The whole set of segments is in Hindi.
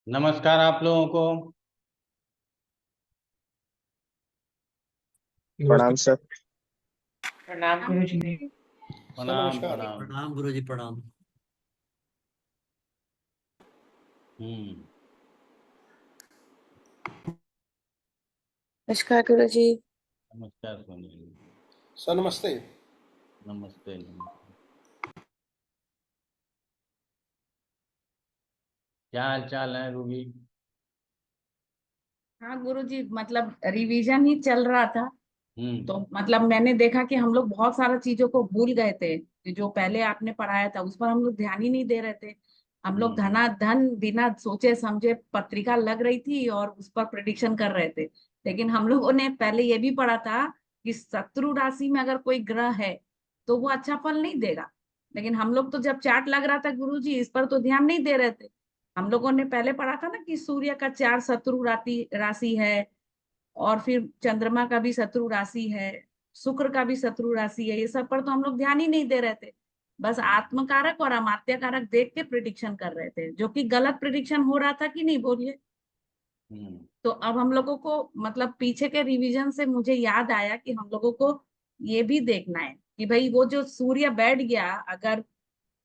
नमस्कार आप लोगों को। प्रणाम सर। प्रणाम गुरु जी। सर प्रणाम नमस्कार। प्रणाम। प्रणाम गुरुजी प्रणाम। हम्म। नमस्कार गुरु जी। नमस्कार सोनी जी। सर नमस्ते। नमस्ते नमस्ते। क्या हाल चाल है रूबी? हाँ गुरुजी, मतलब रिवीजन ही चल रहा था। तो हम्म। मतलब मैंने देखा कि हम लोग बहुत सारा चीजों को भूल गए थे कि जो पहले आपने पढ़ाया था उस पर हम लोग ध्यान ही नहीं दे रहे थे। हम लोग हम्म। धनाधन बिना सोचे समझे पत्रिका लग रही थी और उस पर प्रिडिक्शन कर रहे थे। लेकिन हम लोगों ने पहले ये भी पढ़ा था कि शत्रु राशि में अगर कोई ग्रह है तो वो अच्छा फल नहीं देगा। लेकिन हम लोग तो जब चार्ट लग रहा था गुरुजी इस पर तो ध्यान नहीं दे रहे थे। हम लोगों ने पहले पढ़ा था ना कि सूर्य का चार शत्रु राशि राशि है, और फिर चंद्रमा का भी शत्रु राशि है, शुक्र का भी शत्रु राशि है। ये सब पर तो हम लोग ध्यान ही नहीं दे रहे थे। बस आत्मकारक और अमात्य कारक देख के प्रिडिक्शन कर रहे थे, जो कि गलत प्रिडिक्शन हो रहा था कि नहीं बोलिए। हम्म। तो अब हम लोगों को मतलब पीछे के रिवीजन से मुझे याद आया कि हम लोगों को ये भी देखना है कि भाई वो जो सूर्य बैठ गया अगर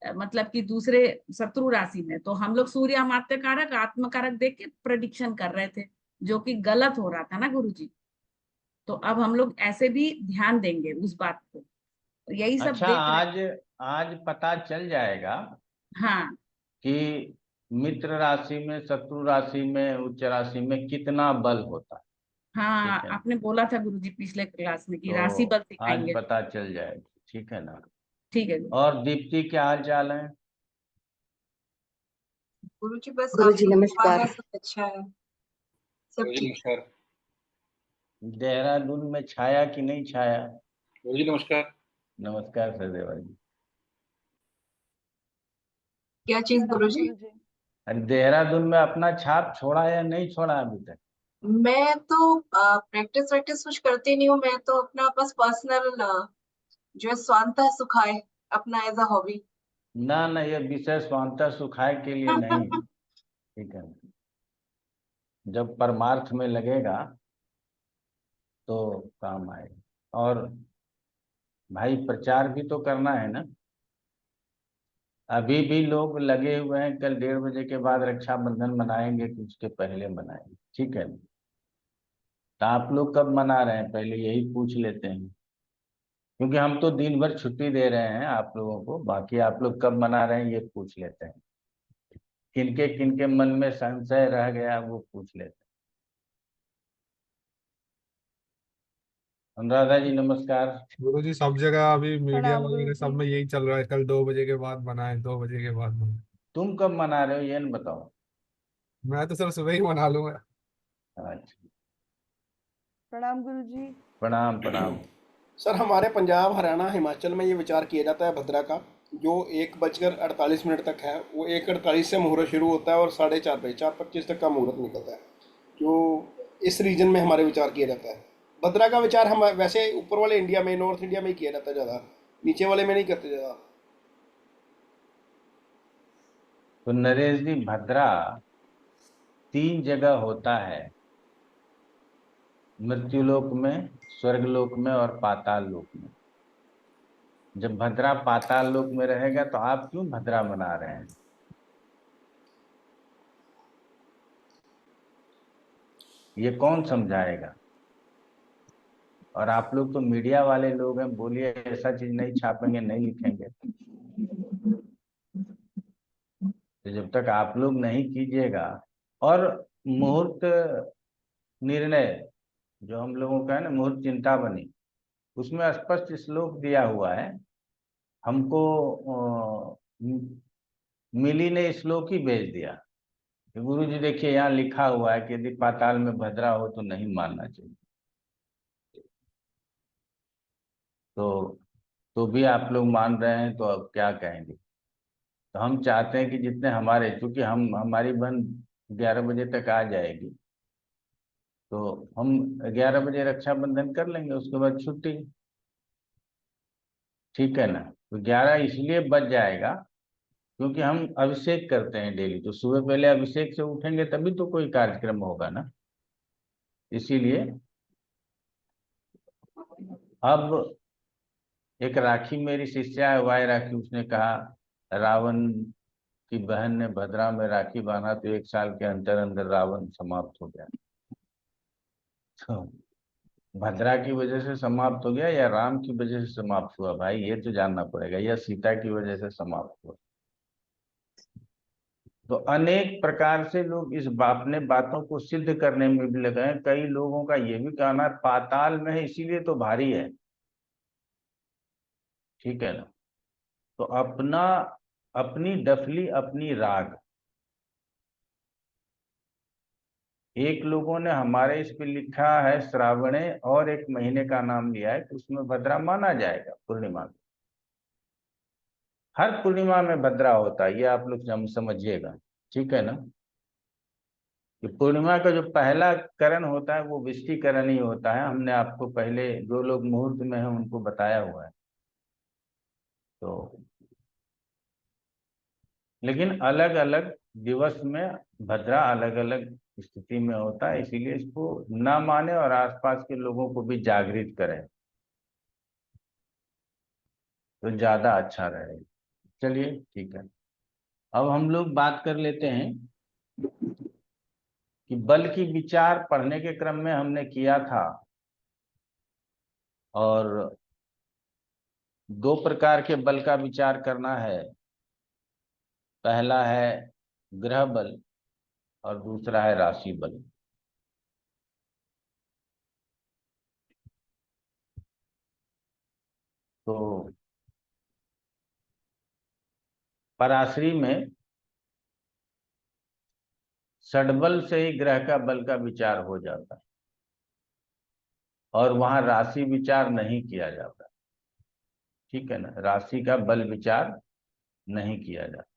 मतलब कि दूसरे शत्रु राशि में, तो हम लोग सूर्य अमात्य कारक आत्मकारक देख के प्रेडिक्शन कर रहे थे, जो कि गलत हो रहा था ना गुरुजी। तो अब हम लोग ऐसे भी ध्यान देंगे उस बात को, तो यही सब अच्छा, देख रहे। आज आज पता चल जाएगा हाँ कि मित्र राशि में, शत्रु राशि में, उच्च राशि में कितना बल होता है। हाँ, ठीक है, आपने बोला था गुरुजी पिछले क्लास में कि राशि तो बल आज सिखाएंगे। पता चल जाएगा। ठीक है ना? ठीक है गुरु। और दीप्ति क्या हाल चाल है? गुरुजी बस गुरुजी आपकी नमस्कार। कृपा है, सब अच्छा है, सब गुरुजी ठीक। नमस्कार। देहरादून में छाया कि नहीं छाया? गुरुजी नमस्कार। नमस्कार सदैवा जी। क्या चीज गुरुजी? अरे देहरादून में अपना छाप छोड़ा या नहीं छोड़ा अभी तक? मैं तो प्रैक्टिस वैक्टिस कुछ करती नहीं हूँ, मैं तो अपना बस पर्सनल जो है स्वांतः सुखाए अपना एज अ हॉबी। ना ना, ये विषय स्वांतः सुखाय के लिए नहीं है। ठीक है, जब परमार्थ में लगेगा तो काम आएगा। और भाई प्रचार भी तो करना है ना। अभी भी लोग लगे हुए हैं, कल 1:30 बजे के बाद रक्षाबंधन मनाएंगे कि उसके पहले मनाएंगे? ठीक है ना? तो आप लोग कब मना रहे हैं पहले यही पूछ लेते हैं, क्योंकि हम तो दिन भर छुट्टी दे रहे हैं आप लोगों को। बाकी आप लोग कब मना रहे हैं ये पूछ लेते हैं। किनके किनके मन में संशय रह गया वो पूछ लेते हैं। अनुराधा जी नमस्कार। गुरुजी सब जगह अभी मीडिया वगैरह सब में यही चल रहा है, कल 2 बजे के बाद बनाए, 2 बजे के बाद बनाए। तुम कब मना रहे हो ये न बताओ। मैं तो सर सुबह ही मना लूंगा। अच्छा, प्रणाम गुरुजी। प्रणाम प्रणाम। सर हमारे पंजाब, हरियाणा, हिमाचल में ये विचार किया जाता है भद्रा का, जो 1:48 तक है, वो 1:48 से मुहूर्त शुरू होता है और 4:30 बजे 4:25 तक का मुहूर्त निकलता है। जो इस रीजन में हमारे विचार किया जाता है। भद्रा का विचार हम वैसे ऊपर वाले इंडिया में, नॉर्थ इंडिया में ही किया जाता है ज़्यादा, नीचे वाले में नहीं करते ज़्यादा। तो नरेश जी, भद्रा 3 जगह होता है, मृत्युलोक में, स्वर्गलोक में और पाताल लोक में। जब भद्रा पाताल लोक में रहेगा तो आप क्यों भद्रा मना रहे हैं? ये कौन समझाएगा? और आप लोग तो मीडिया वाले लोग हैं, बोलिए ऐसा चीज नहीं छापेंगे, नहीं लिखेंगे। तो जब तक आप लोग नहीं कीजिएगा। और मुहूर्त निर्णय जो हम लोगों का है ना, मुहूर्त चिंता बनी, उसमें स्पष्ट श्लोक दिया हुआ है हमको। मिली ने श्लोक ही भेज दिया कि गुरु जी देखिए यहाँ लिखा हुआ है कि यदि पाताल में भद्रा हो तो नहीं मानना चाहिए। तो भी आप लोग मान रहे हैं तो अब क्या कहेंगे? तो हम चाहते हैं कि जितने हमारे, चूंकि हमारी बहन 11 बजे तक आ जाएगी, तो हम 11 बजे रक्षाबंधन कर लेंगे, उसके बाद छुट्टी। ठीक है ना? तो 11 इसलिए बच जाएगा क्योंकि हम अभिषेक करते हैं डेली, तो सुबह पहले अभिषेक से उठेंगे तभी तो कोई कार्यक्रम होगा ना, इसीलिए। अब एक राखी मेरी शिष्या है वाई राखी, उसने कहा रावण की बहन ने भद्रा में राखी बांधा तो 1 साल के अंदर अंदर रावण समाप्त हो गया। तो भद्रा की वजह से समाप्त हो गया या राम की वजह से समाप्त हुआ भाई, ये तो जानना पड़ेगा, या सीता की वजह से समाप्त हुआ। तो अनेक प्रकार से लोग इस अपने बातों को सिद्ध करने में भी लगे हैं। कई लोगों का ये भी कहना है पाताल में है इसीलिए तो भारी है, ठीक है ना। तो अपना अपनी डफली अपनी राग। एक लोगों ने हमारे इस पे लिखा है श्रावणे, और एक महीने का नाम लिया है कि उसमें भद्रा माना जाएगा पूर्णिमा में। हर पूर्णिमा में भद्रा होता है, ये आप लोग समझिएगा, ठीक है ना। कि पूर्णिमा का जो पहला करण होता है वो विष्टिकरण ही होता है। हमने आपको पहले जो लोग मुहूर्त में हैं उनको बताया हुआ है। तो लेकिन अलग अलग दिवस में भद्रा अलग अलग स्थिति में होता है, इसीलिए इसको ना माने और आसपास के लोगों को भी जागृत करें तो ज्यादा अच्छा रहेगा। चलिए ठीक है, अब हम लोग बात कर लेते हैं कि बल की विचार पढ़ने के क्रम में हमने किया था, और 2 प्रकार के बल का विचार करना है। पहला है ग्रह बल और दूसरा है राशि बल। तो पराश्री में षडबल से ही ग्रह का बल का विचार हो जाता है, और वहां राशि विचार नहीं किया जाता, ठीक है ना। राशि का बल विचार नहीं किया जाता।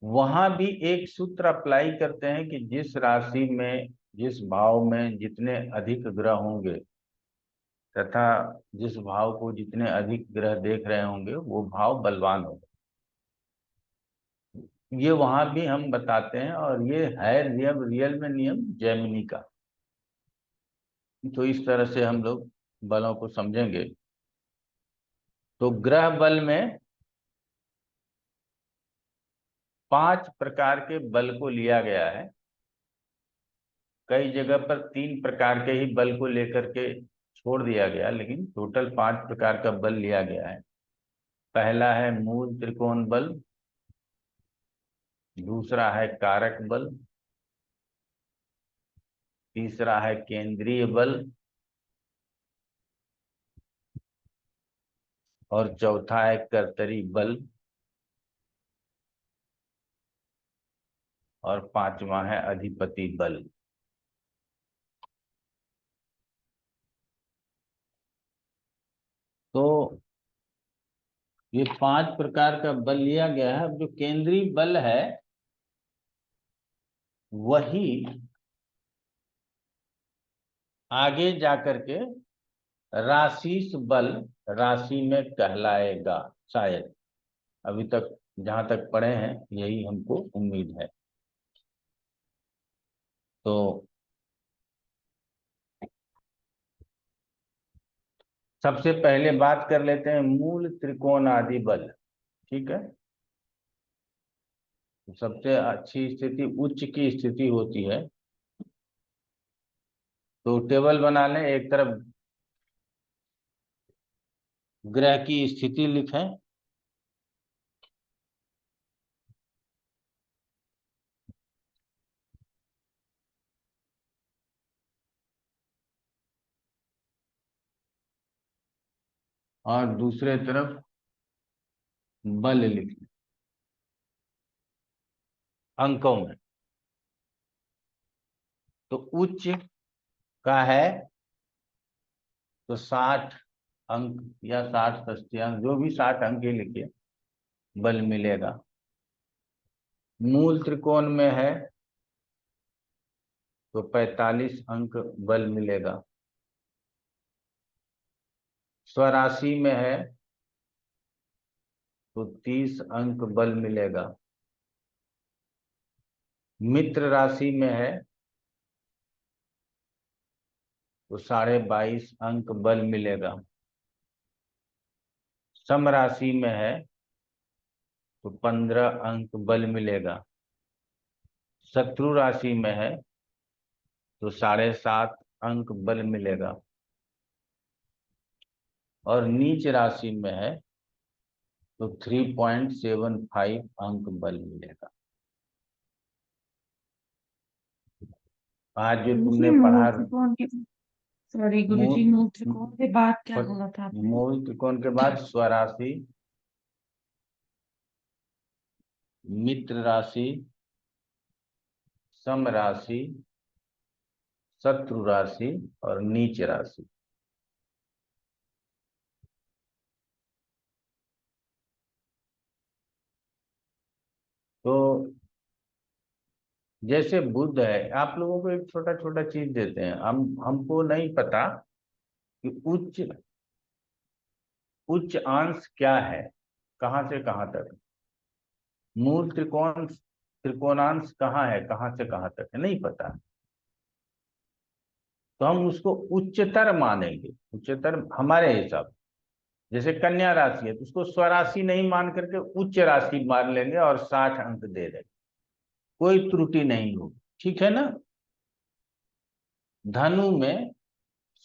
वहां भी एक सूत्र अप्लाई करते हैं कि जिस राशि में जिस भाव में जितने अधिक ग्रह होंगे तथा जिस भाव को जितने अधिक ग्रह देख रहे होंगे वो भाव बलवान होगा। ये वहां भी हम बताते हैं, और ये है रियल में नियम जैमिनी का। तो इस तरह से हम लोग बलों को समझेंगे। तो ग्रह बल में 5 प्रकार के बल को लिया गया है। कई जगह पर 3 प्रकार के ही बल को लेकर के छोड़ दिया गया, लेकिन टोटल 5 प्रकार का बल लिया गया है। पहला है मूल त्रिकोण बल, दूसरा है कारक बल, तीसरा है केंद्रीय बल, और चौथा है कर्तरी बल, और 5वां है अधिपति बल। तो ये 5 प्रकार का बल लिया गया है। अब जो केंद्रीय बल है वही आगे जाकर के राशि बल राशि में कहलाएगा शायद। अभी तक जहां तक पढ़े हैं यही हमको उम्मीद है। तो सबसे पहले बात कर लेते हैं मूल त्रिकोण आदि बल, ठीक है। तो सबसे अच्छी स्थिति उच्च की स्थिति होती है। तो टेबल बना लें, एक तरफ ग्रह की स्थिति लिखें, और दूसरे तरफ बल लिखें अंकों में। तो उच्च का है तो 60 अंक या 60 षष्टियांक, जो भी 60 अंक ही लिखिए, बल मिलेगा। मूल त्रिकोण में है तो 45 अंक बल मिलेगा। स्वराशि में है तो 30 अंक बल मिलेगा। मित्र राशि में है तो 22.5 अंक बल मिलेगा। सम राशि में है तो 15 अंक बल मिलेगा। शत्रु राशि में है तो 7.5 अंक बल मिलेगा। और नीच राशि में है तो 3.75 अंक बल मिलेगा। आज जो तुमने पढ़ा सॉरी गुरुजी, मूल त्रिकोण के बाद क्या बोला था आपने? मूल त्रिकोण के बाद स्वराशि, मित्र राशि, सम राशि, शत्रु राशि और नीच राशि। तो जैसे बुध है, आप लोगों को एक छोटा छोटा चीज देते हैं, हमको नहीं पता कि उच्च उच्च अंश क्या है, कहाँ से कहाँ तक। मूल त्रिकोण त्रिकोणांश कहाँ है, कहाँ से कहाँ तक है, नहीं पता। तो हम उसको उच्चतर मानेंगे, उच्चतर हमारे हिसाब से। जैसे कन्या राशि है तो उसको स्वराशि नहीं मान करके उच्च राशि मान लेंगे और 60 अंक दे देंगे, कोई त्रुटि नहीं होगी, ठीक है ना। धनु में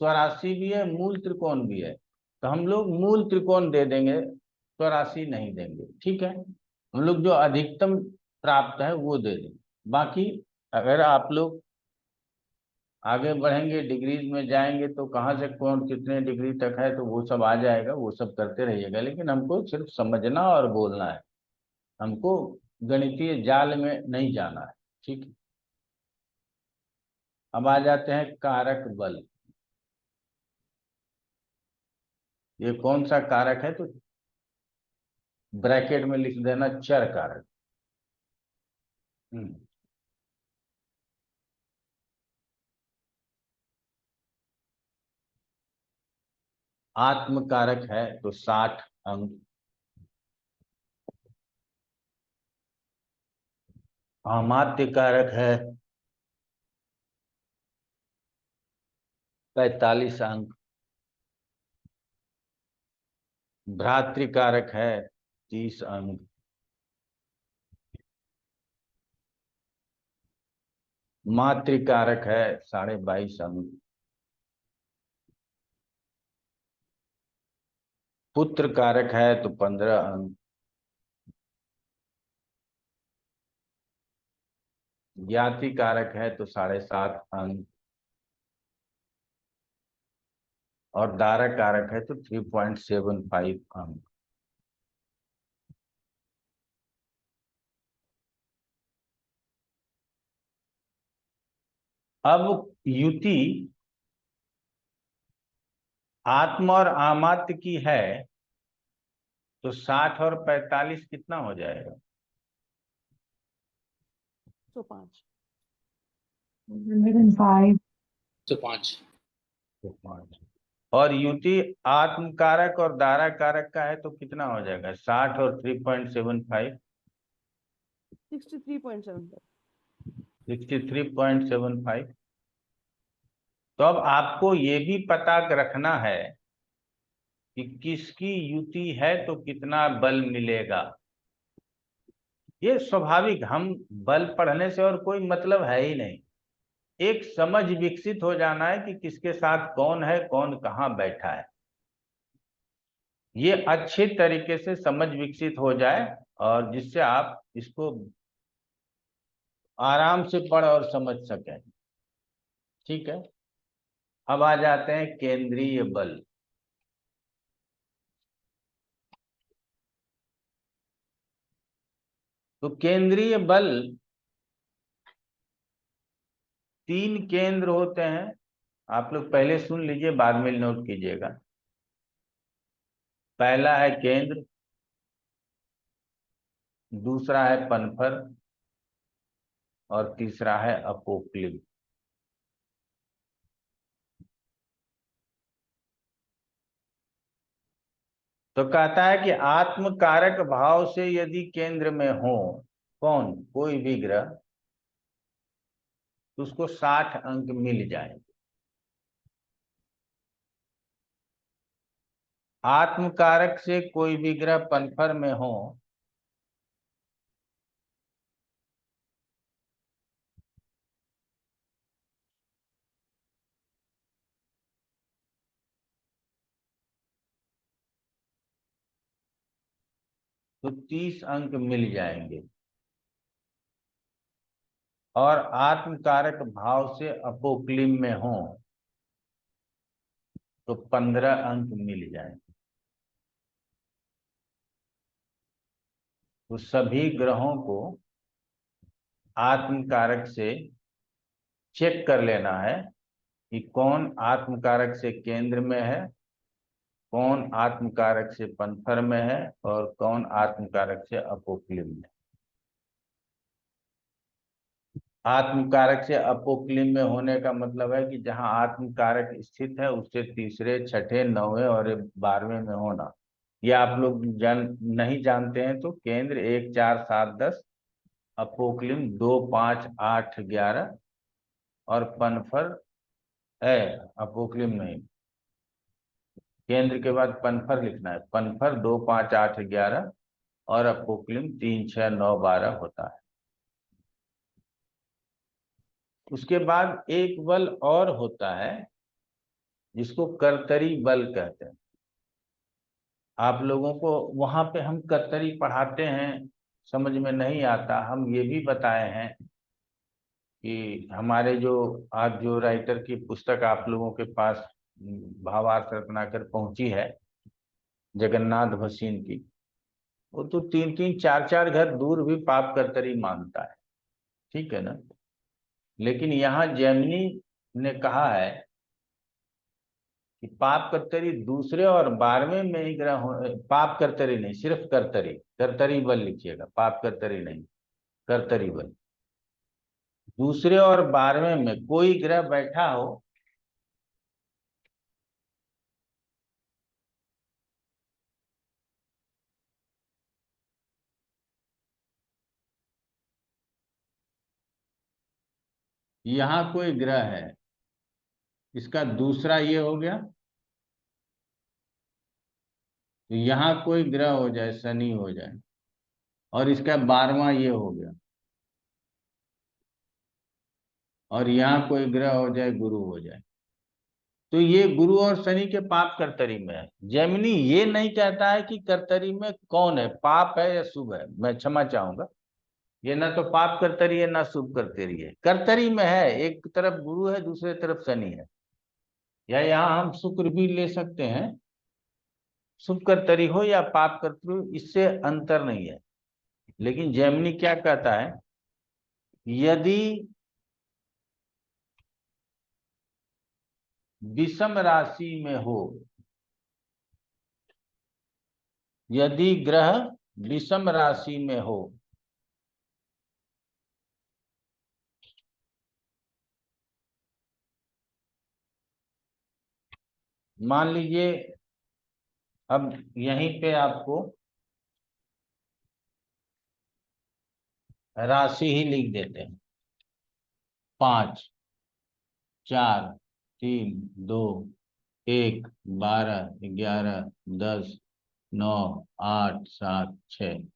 स्वराशि भी है, मूल त्रिकोण भी है, तो हम लोग मूल त्रिकोण दे देंगे, स्वराशि नहीं देंगे, ठीक है। हम लोग जो अधिकतम प्राप्त है वो दे देंगे। बाकी अगर आप लोग आगे बढ़ेंगे, डिग्रीज में जाएंगे, तो कहाँ से कौन कितने डिग्री तक है तो वो सब आ जाएगा, वो सब करते रहिएगा। लेकिन हमको सिर्फ समझना और बोलना है, हमको गणितीय जाल में नहीं जाना है, ठीक है। अब आ जाते हैं कारक बल। ये कौन सा कारक है, तो ब्रैकेट में लिख देना चर कारक। हम्म। आत्म कारक है तो 60 अंक। अमात्य कारक है 45 अंक। भ्रातृकारक है 30 अंक। मातृकारक है 22.5 अंक। पुत्र कारक है तो 15 अंक। ज्ञाति कारक है तो 7.5 अंक। और दारक कारक है तो 3.75 अंक। अब युति आत्म और आमात्य की है तो 60 और 45 कितना हो जाएगा? 105। 105। तो 5। तो 5। और युति आत्म कारक और दारा कारक का है तो कितना हो जाएगा? 60 और 3.75 63.75। 63.75। तो अब आपको ये भी पता रखना है कि किसकी युति है तो कितना बल मिलेगा। ये स्वाभाविक, हम बल पढ़ने से और कोई मतलब है ही नहीं। एक समझ विकसित हो जाना है कि किसके साथ कौन है, कौन कहाँ बैठा है। ये अच्छे तरीके से समझ विकसित हो जाए और जिससे आप इसको आराम से पढ़ और समझ सकें, ठीक है। अब आ जाते हैं केंद्रीय बल। तो केंद्रीय बल 3 केंद्र होते हैं। आप लोग पहले सुन लीजिए, बाद में नोट कीजिएगा। पहला है केंद्र, दूसरा है पनफर और तीसरा है अपोक्लिव। तो कहता है कि आत्म कारक भाव से यदि केंद्र में हो कौन, कोई भी ग्रह, तो उसको 60 अंक मिल जाएंगे। आत्म कारक से कोई भी ग्रह पन्फर में हो तो 30 अंक मिल जाएंगे, और आत्म कारक भाव से अपोक्लिम में हो तो 15 अंक मिल जाएंगे। तो सभी ग्रहों को आत्म कारक से चेक कर लेना है कि कौन आत्म कारक से केंद्र में है, कौन आत्म कारक से पन्फर में है, और कौन आत्म कारक से अपोक्लिम में। आत्म कारक से अपोक्लिम में होने का मतलब है कि जहां आत्म कारक स्थित है उससे तीसरे, छठे, 9वें और 12वें में होना। ये आप लोग नहीं जानते हैं तो केंद्र 1, 4, 7, 10, अपोक्लिम 2, 5, 8, 11 और पन्फर है। अपोक्लिम नहीं, केंद्र के बाद पन्फर लिखना है। पन्फर 2, 5, 8, 11 और अपोक्लिम 3, 6, 9, 12 होता है। उसके बाद एक बल और होता है जिसको कर्तरी बल कहते हैं। आप लोगों को वहां पे हम कर्तरी पढ़ाते हैं, समझ में नहीं आता। हम ये भी बताए हैं कि हमारे जो आज जो राइटर की पुस्तक आप लोगों के पास भावार्थ रत्नाकर पहुंची है, जगन्नाथ भसीन की, वो तो 3, 3, 4, 4 घर दूर भी पाप कर्तरी मानता है, ठीक है ना। लेकिन यहाँ जैमिनी ने कहा है कि पाप कर्तरी दूसरे और 12वें में ही ग्रह हो। पाप कर्तरी नहीं, सिर्फ कर्तरी, कर्तरी बल लिखिएगा, पाप कर्तरी नहीं, कर्तरी बल। दूसरे और 12वें में कोई ग्रह बैठा हो यहाँ कोई ग्रह है, इसका दूसरा ये हो गया, तो यहाँ कोई ग्रह हो जाए, शनि हो जाए, और इसका 12वां ये हो गया, और यहाँ कोई ग्रह हो जाए, गुरु हो जाए, तो ये गुरु और शनि के पाप कर्तरी में है। जैमिनी ये नहीं कहता है कि कर्तरी में कौन है, पाप है या शुभ है। मैं क्षमा चाहूंगा, ये ना तो पाप कर्तरी है ना शुभ कर्तरी है, कर्तरी में है। एक तरफ गुरु है, दूसरे तरफ शनि है। या यहाँ हम शुक्र भी ले सकते हैं, शुभ कर्तरी हो या पाप कर्तरी हो, इससे अंतर नहीं है। लेकिन जैमिनी क्या कहता है, यदि विषम राशि में हो, यदि ग्रह विषम राशि में हो, मान लीजिए, अब यहीं पे आपको राशि ही लिख देते हैं, 5, 4, 3, 2, 1, 12, 11, 10, 9, 8, 7, 6।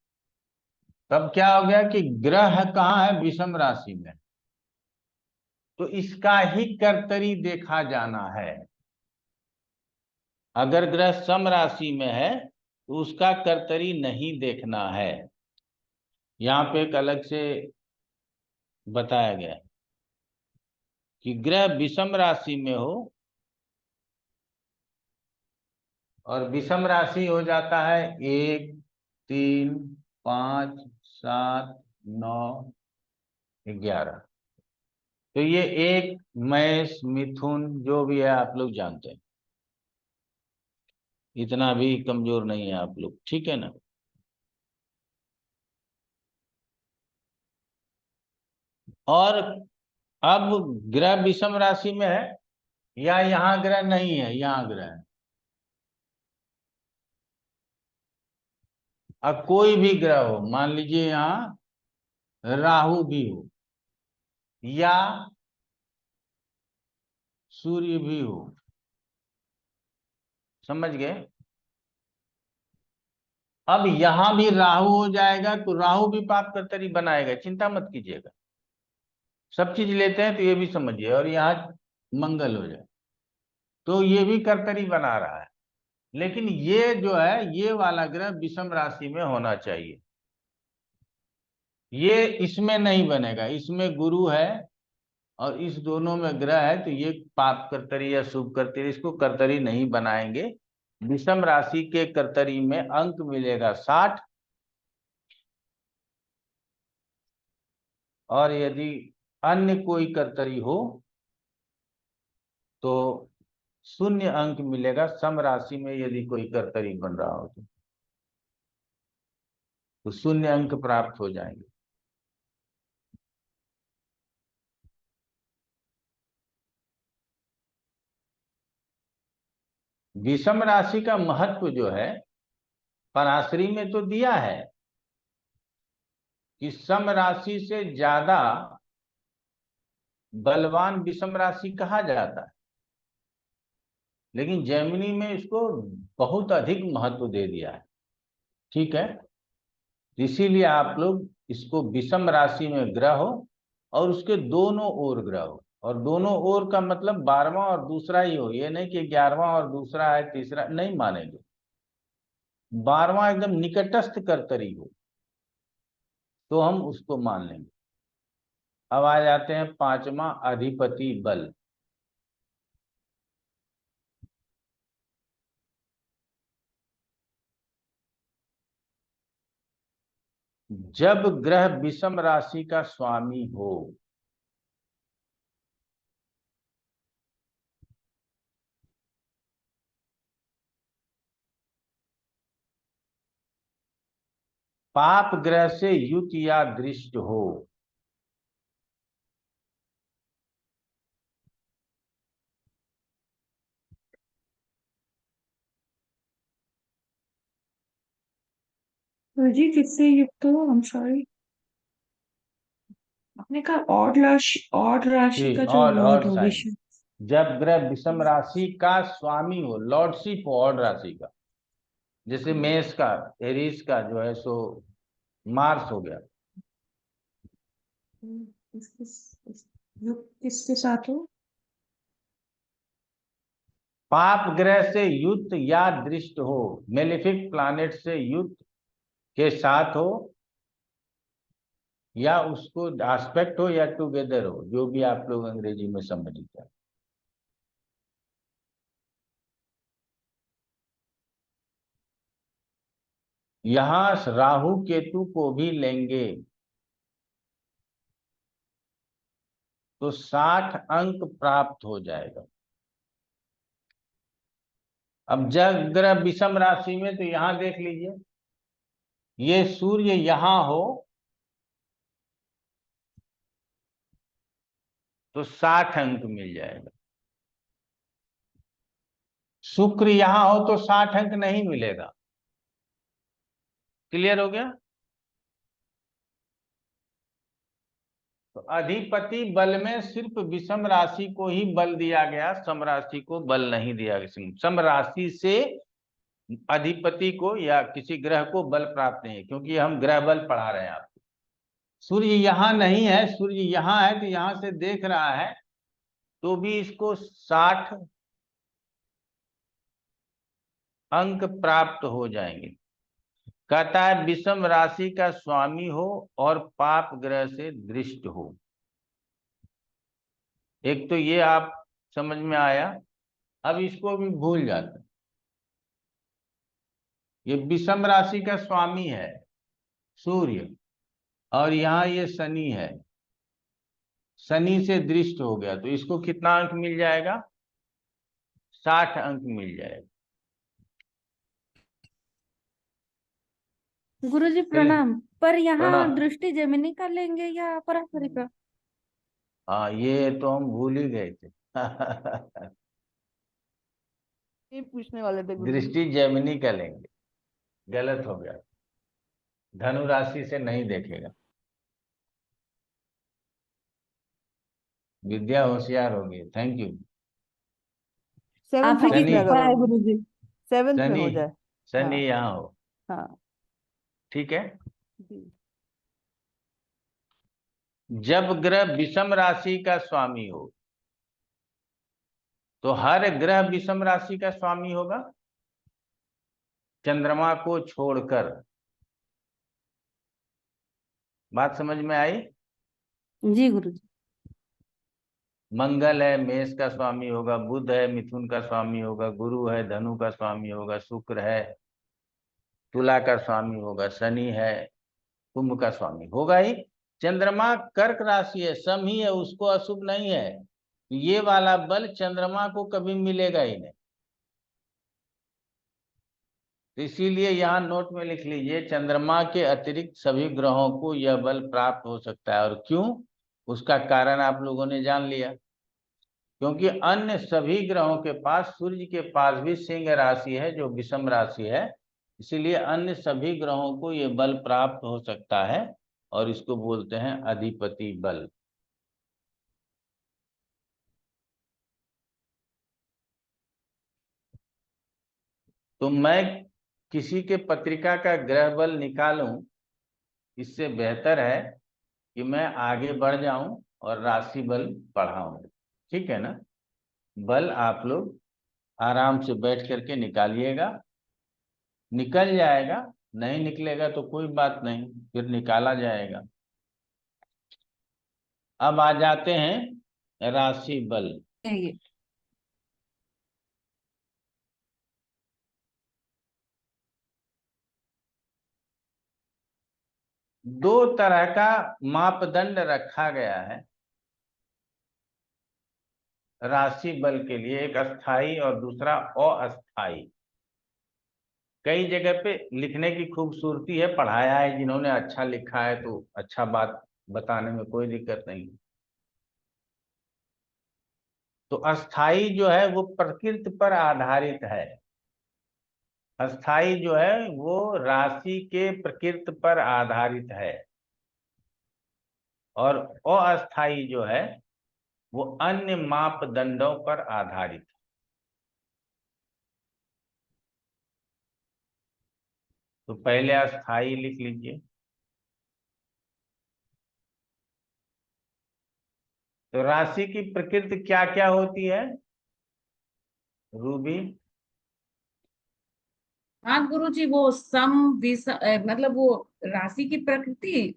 तब क्या हो गया कि ग्रह कहाँ है, विषम राशि में, तो इसका ही कर्तरी देखा जाना है। अगर ग्रह सम राशि में है तो उसका कर्तरी नहीं देखना है। यहाँ पे एक अलग से बताया गया कि ग्रह विषम राशि में हो, और विषम राशि हो जाता है 1, 3, 5, 7, 9, 11। तो ये 1 मेष, मिथुन जो भी है आप लोग जानते हैं, इतना भी कमजोर नहीं है आप लोग, ठीक है ना। और अब ग्रह विषम राशि में है या यहाँ ग्रह नहीं है, यहाँ ग्रह है, अब कोई भी ग्रह हो, मान लीजिए यहाँ राहु भी हो या सूर्य भी हो, समझ गए। अब यहां भी राहु हो जाएगा तो राहु भी पाप कर्तरी बनाएगा, चिंता मत कीजिएगा। सब चीज लेते हैं तो ये भी समझिए, और यहाँ मंगल हो जाए तो ये भी कर्तरी बना रहा है। लेकिन ये जो है, ये वाला ग्रह विषम राशि में होना चाहिए, ये इसमें नहीं बनेगा। इसमें गुरु है और इस दोनों में ग्रह है, तो ये पाप कर्तरी या शुभ कर्तरी इसको कर्तरी नहीं बनाएंगे। विषम राशि के कर्तरी में अंक मिलेगा 60, और यदि अन्य कोई कर्तरी हो तो 0 अंक मिलेगा। सम राशि में यदि कोई कर्तरी बन रहा हो तो 0 अंक प्राप्त हो जाएंगे। विषम राशि का महत्व जो है पराशरी में तो दिया है कि सम राशि से ज्यादा बलवान विषम राशि कहा जाता है, लेकिन जैमिनी में इसको बहुत अधिक महत्व दे दिया है। ठीक है, इसीलिए आप लोग इसको विषम राशि में ग्रह हो और उसके दोनों ओर ग्रह हो, और दोनों ओर का मतलब 12वां और दूसरा ही हो, ये नहीं कि 11वां और दूसरा है तीसरा नहीं मानेंगे। 12वां एकदम निकटस्थ कर्तरी हो तो हम उसको मान लेंगे। अब आ जाते हैं 5वां अधिपति बल। जब ग्रह विषम राशि का स्वामी हो पाप ग्रह से युत या दृष्ट हो, गुरुजी किससे युक्त हो? आई एम सॉरी, आपने कहा ऑड राशि का जो और लॉर्ड हो साइन, विषु। जब ग्रह विषम राशि का स्वामी हो, लॉर्डशिप हो ऑड राशि का, जैसे मेष का, एरीज का जो है सो मार्स हो गया। युक्त किसके साथ हो? पाप ग्रह से युक्त या दृष्ट हो, मेलिफिक प्लैनेट से युक्त के साथ हो, या उसको एस्पेक्ट हो या टुगेदर हो, जो भी आप लोग अंग्रेजी में समझते हैं। यहां राहु केतु को भी लेंगे तो 60 अंक प्राप्त हो जाएगा। अब जब ग्रह विषम राशि में, तो यहां देख लीजिए, ये सूर्य यहां हो तो 60 अंक मिल जाएगा। शुक्र यहां हो तो 60 अंक नहीं मिलेगा। क्लियर हो गया? तो अधिपति बल में सिर्फ विषम राशि को ही बल दिया गया, सम राशि को बल नहीं दिया गया। सम राशि से अधिपति को या किसी ग्रह को बल प्राप्त नहीं है, क्योंकि हम ग्रह बल पढ़ा रहे हैं आपको। सूर्य यहां नहीं है, सूर्य यहां है तो यहां से देख रहा है तो भी इसको 60 अंक प्राप्त हो जाएंगे। कहता है विषम राशि का स्वामी हो और पाप ग्रह से दृष्ट हो। एक तो ये आप समझ में आया। अब इसको भी भूल जाते हैं। ये विषम राशि का स्वामी है सूर्य, और यहाँ ये शनि है, शनि से दृष्ट हो गया तो इसको कितना अंक मिल जाएगा? 60 अंक मिल जाएगा। गुरुजी प्रणाम। पर यहाँ प्रणाम। दृष्टि जेमिनी का लेंगे या पराशरी का? हाँ, ये तो हम भूल ही गए थे। ये पूछने वाले थे गुरुजी। दृष्टि जेमिनी का लेंगे, गलत हो गया। धनु राशि से नहीं देखेगा। विद्या होशियार होगी, थैंक यू। सेवेंथ आपने हाउस में शनि, अगर कितना है हो, गुरुजी? सेवेंथ में शनि, हो जाए। शनि हाँ यहाँ हो, हाँ ठीक है। जी। जब ग्रह विषम राशि का स्वामी हो, तो हर ग्रह विषम राशि का स्वामी होगा चंद्रमा को छोड़कर। बात समझ में आई? जी गुरुजी। मंगल है मेष का स्वामी होगा, बुध है मिथुन का स्वामी होगा, गुरु है धनु का स्वामी होगा, शुक्र है तुला का स्वामी होगा, शनि है कुंभ का स्वामी होगा ही। चंद्रमा कर्क राशि है, सम ही है, उसको अशुभ नहीं है, तो ये वाला बल चंद्रमा को कभी मिलेगा ही नहीं। तो इसीलिए यहाँ नोट में लिख लीजिए, चंद्रमा के अतिरिक्त सभी ग्रहों को यह बल प्राप्त हो सकता है। और क्यों, उसका कारण आप लोगों ने जान लिया। क्योंकि अन्य सभी ग्रहों के पास, सूर्य के पास भी सिंह राशि है जो विषम राशि है, इसीलिए अन्य सभी ग्रहों को यह बल प्राप्त हो सकता है, और इसको बोलते हैं अधिपति बल। तो मैं किसी के पत्रिका का ग्रह बल निकालूं, इससे बेहतर है कि मैं आगे बढ़ जाऊं और राशि बल पढ़ाऊं। ठीक है ना? बल आप लोग आराम से बैठ करके निकालिएगा, निकल जाएगा, नहीं निकलेगा तो कोई बात नहीं, फिर निकाला जाएगा। अब आ जाते हैं राशि बल। ये दो तरह का मापदंड रखा गया है राशि बल के लिए, एक अस्थाई और दूसरा अस्थाई। कई जगह पे लिखने की खूबसूरती है, पढ़ाया है, जिन्होंने अच्छा लिखा है तो अच्छा बात बताने में कोई दिक्कत नहीं। तो अस्थाई जो है वो प्रकृति पर आधारित है। अस्थाई जो है वो राशि के प्रकृति पर आधारित है, और अस्थाई जो है वो अन्य मापदंडों पर आधारित है। तो पहले अस्थाई लिख लीजिए। तो राशि की प्रकृति क्या क्या होती है रूबी? हाँ गुरुजी, वो मतलब वो राशि की प्रकृति,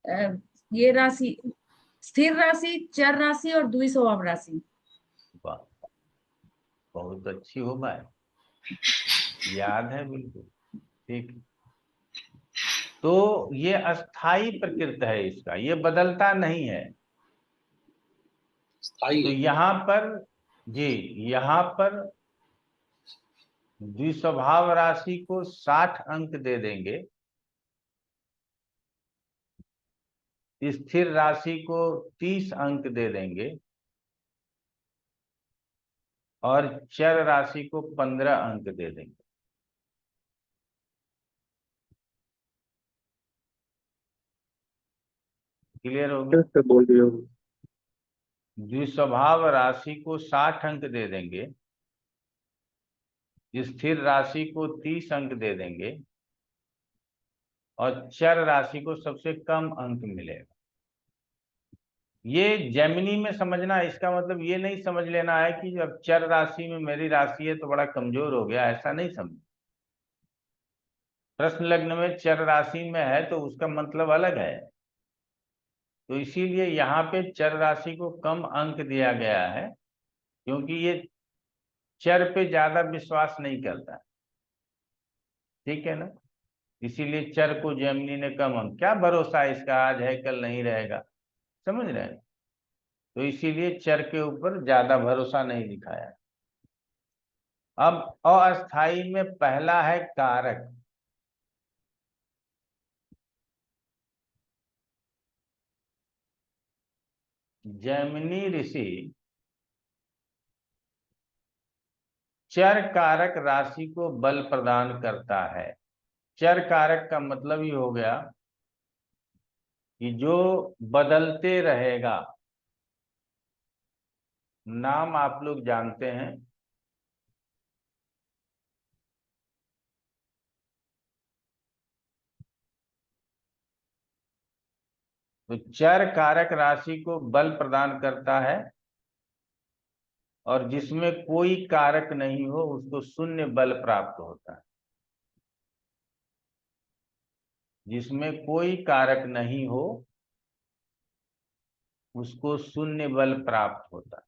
अ, ये राशि स्थिर राशि, चर राशि और द्विस्वभाव राशि। वाह, बहुत अच्छी हो भाई, याद है बिल्कुल। ठीक, तो ये अस्थाई प्रकृति है इसका, ये बदलता नहीं है। स्थाई तो है। यहाँ पर, जी, यहाँ पर द्विस्वभाव राशि को 60 अंक दे देंगे, स्थिर राशि को 30 अंक दे देंगे, और चर राशि को 15 अंक दे देंगे। क्लियर हो गया? कैसे बोल दिया? द्विस्वभाव राशि को 60 अंक दे देंगे, स्थिर राशि को 30 अंक दे देंगे, और चर राशि को सबसे कम अंक मिलेगा। ये जेमिनी में समझना, इसका मतलब ये नहीं समझ लेना है कि जब चर राशि में मेरी राशि है तो बड़ा कमजोर हो गया, ऐसा नहीं समझ। प्रश्न लग्न में चर राशि में है तो उसका मतलब अलग है। तो इसीलिए यहाँ पे चर राशि को कम अंक दिया गया है, क्योंकि ये चर पे ज्यादा विश्वास नहीं करता। ठीक है ना? इसीलिए चर को जेमिनी ने कम अंक, क्या भरोसा इसका, आज है कल नहीं रहेगा, समझ रहे हैं? तो इसीलिए चर के ऊपर ज्यादा भरोसा नहीं दिखाया। अब अस्थाई में पहला है कारक। जैमिनी ऋषि चर कारक राशि को बल प्रदान करता है। चर कारक का मतलब ही हो गया कि जो बदलते रहेगा। नाम आप लोग जानते हैं, तो चर कारक राशि को बल प्रदान करता है, और जिसमें कोई कारक नहीं हो उसको शून्य बल प्राप्त होता है। जिसमें कोई कारक नहीं हो उसको शून्य बल प्राप्त होता है।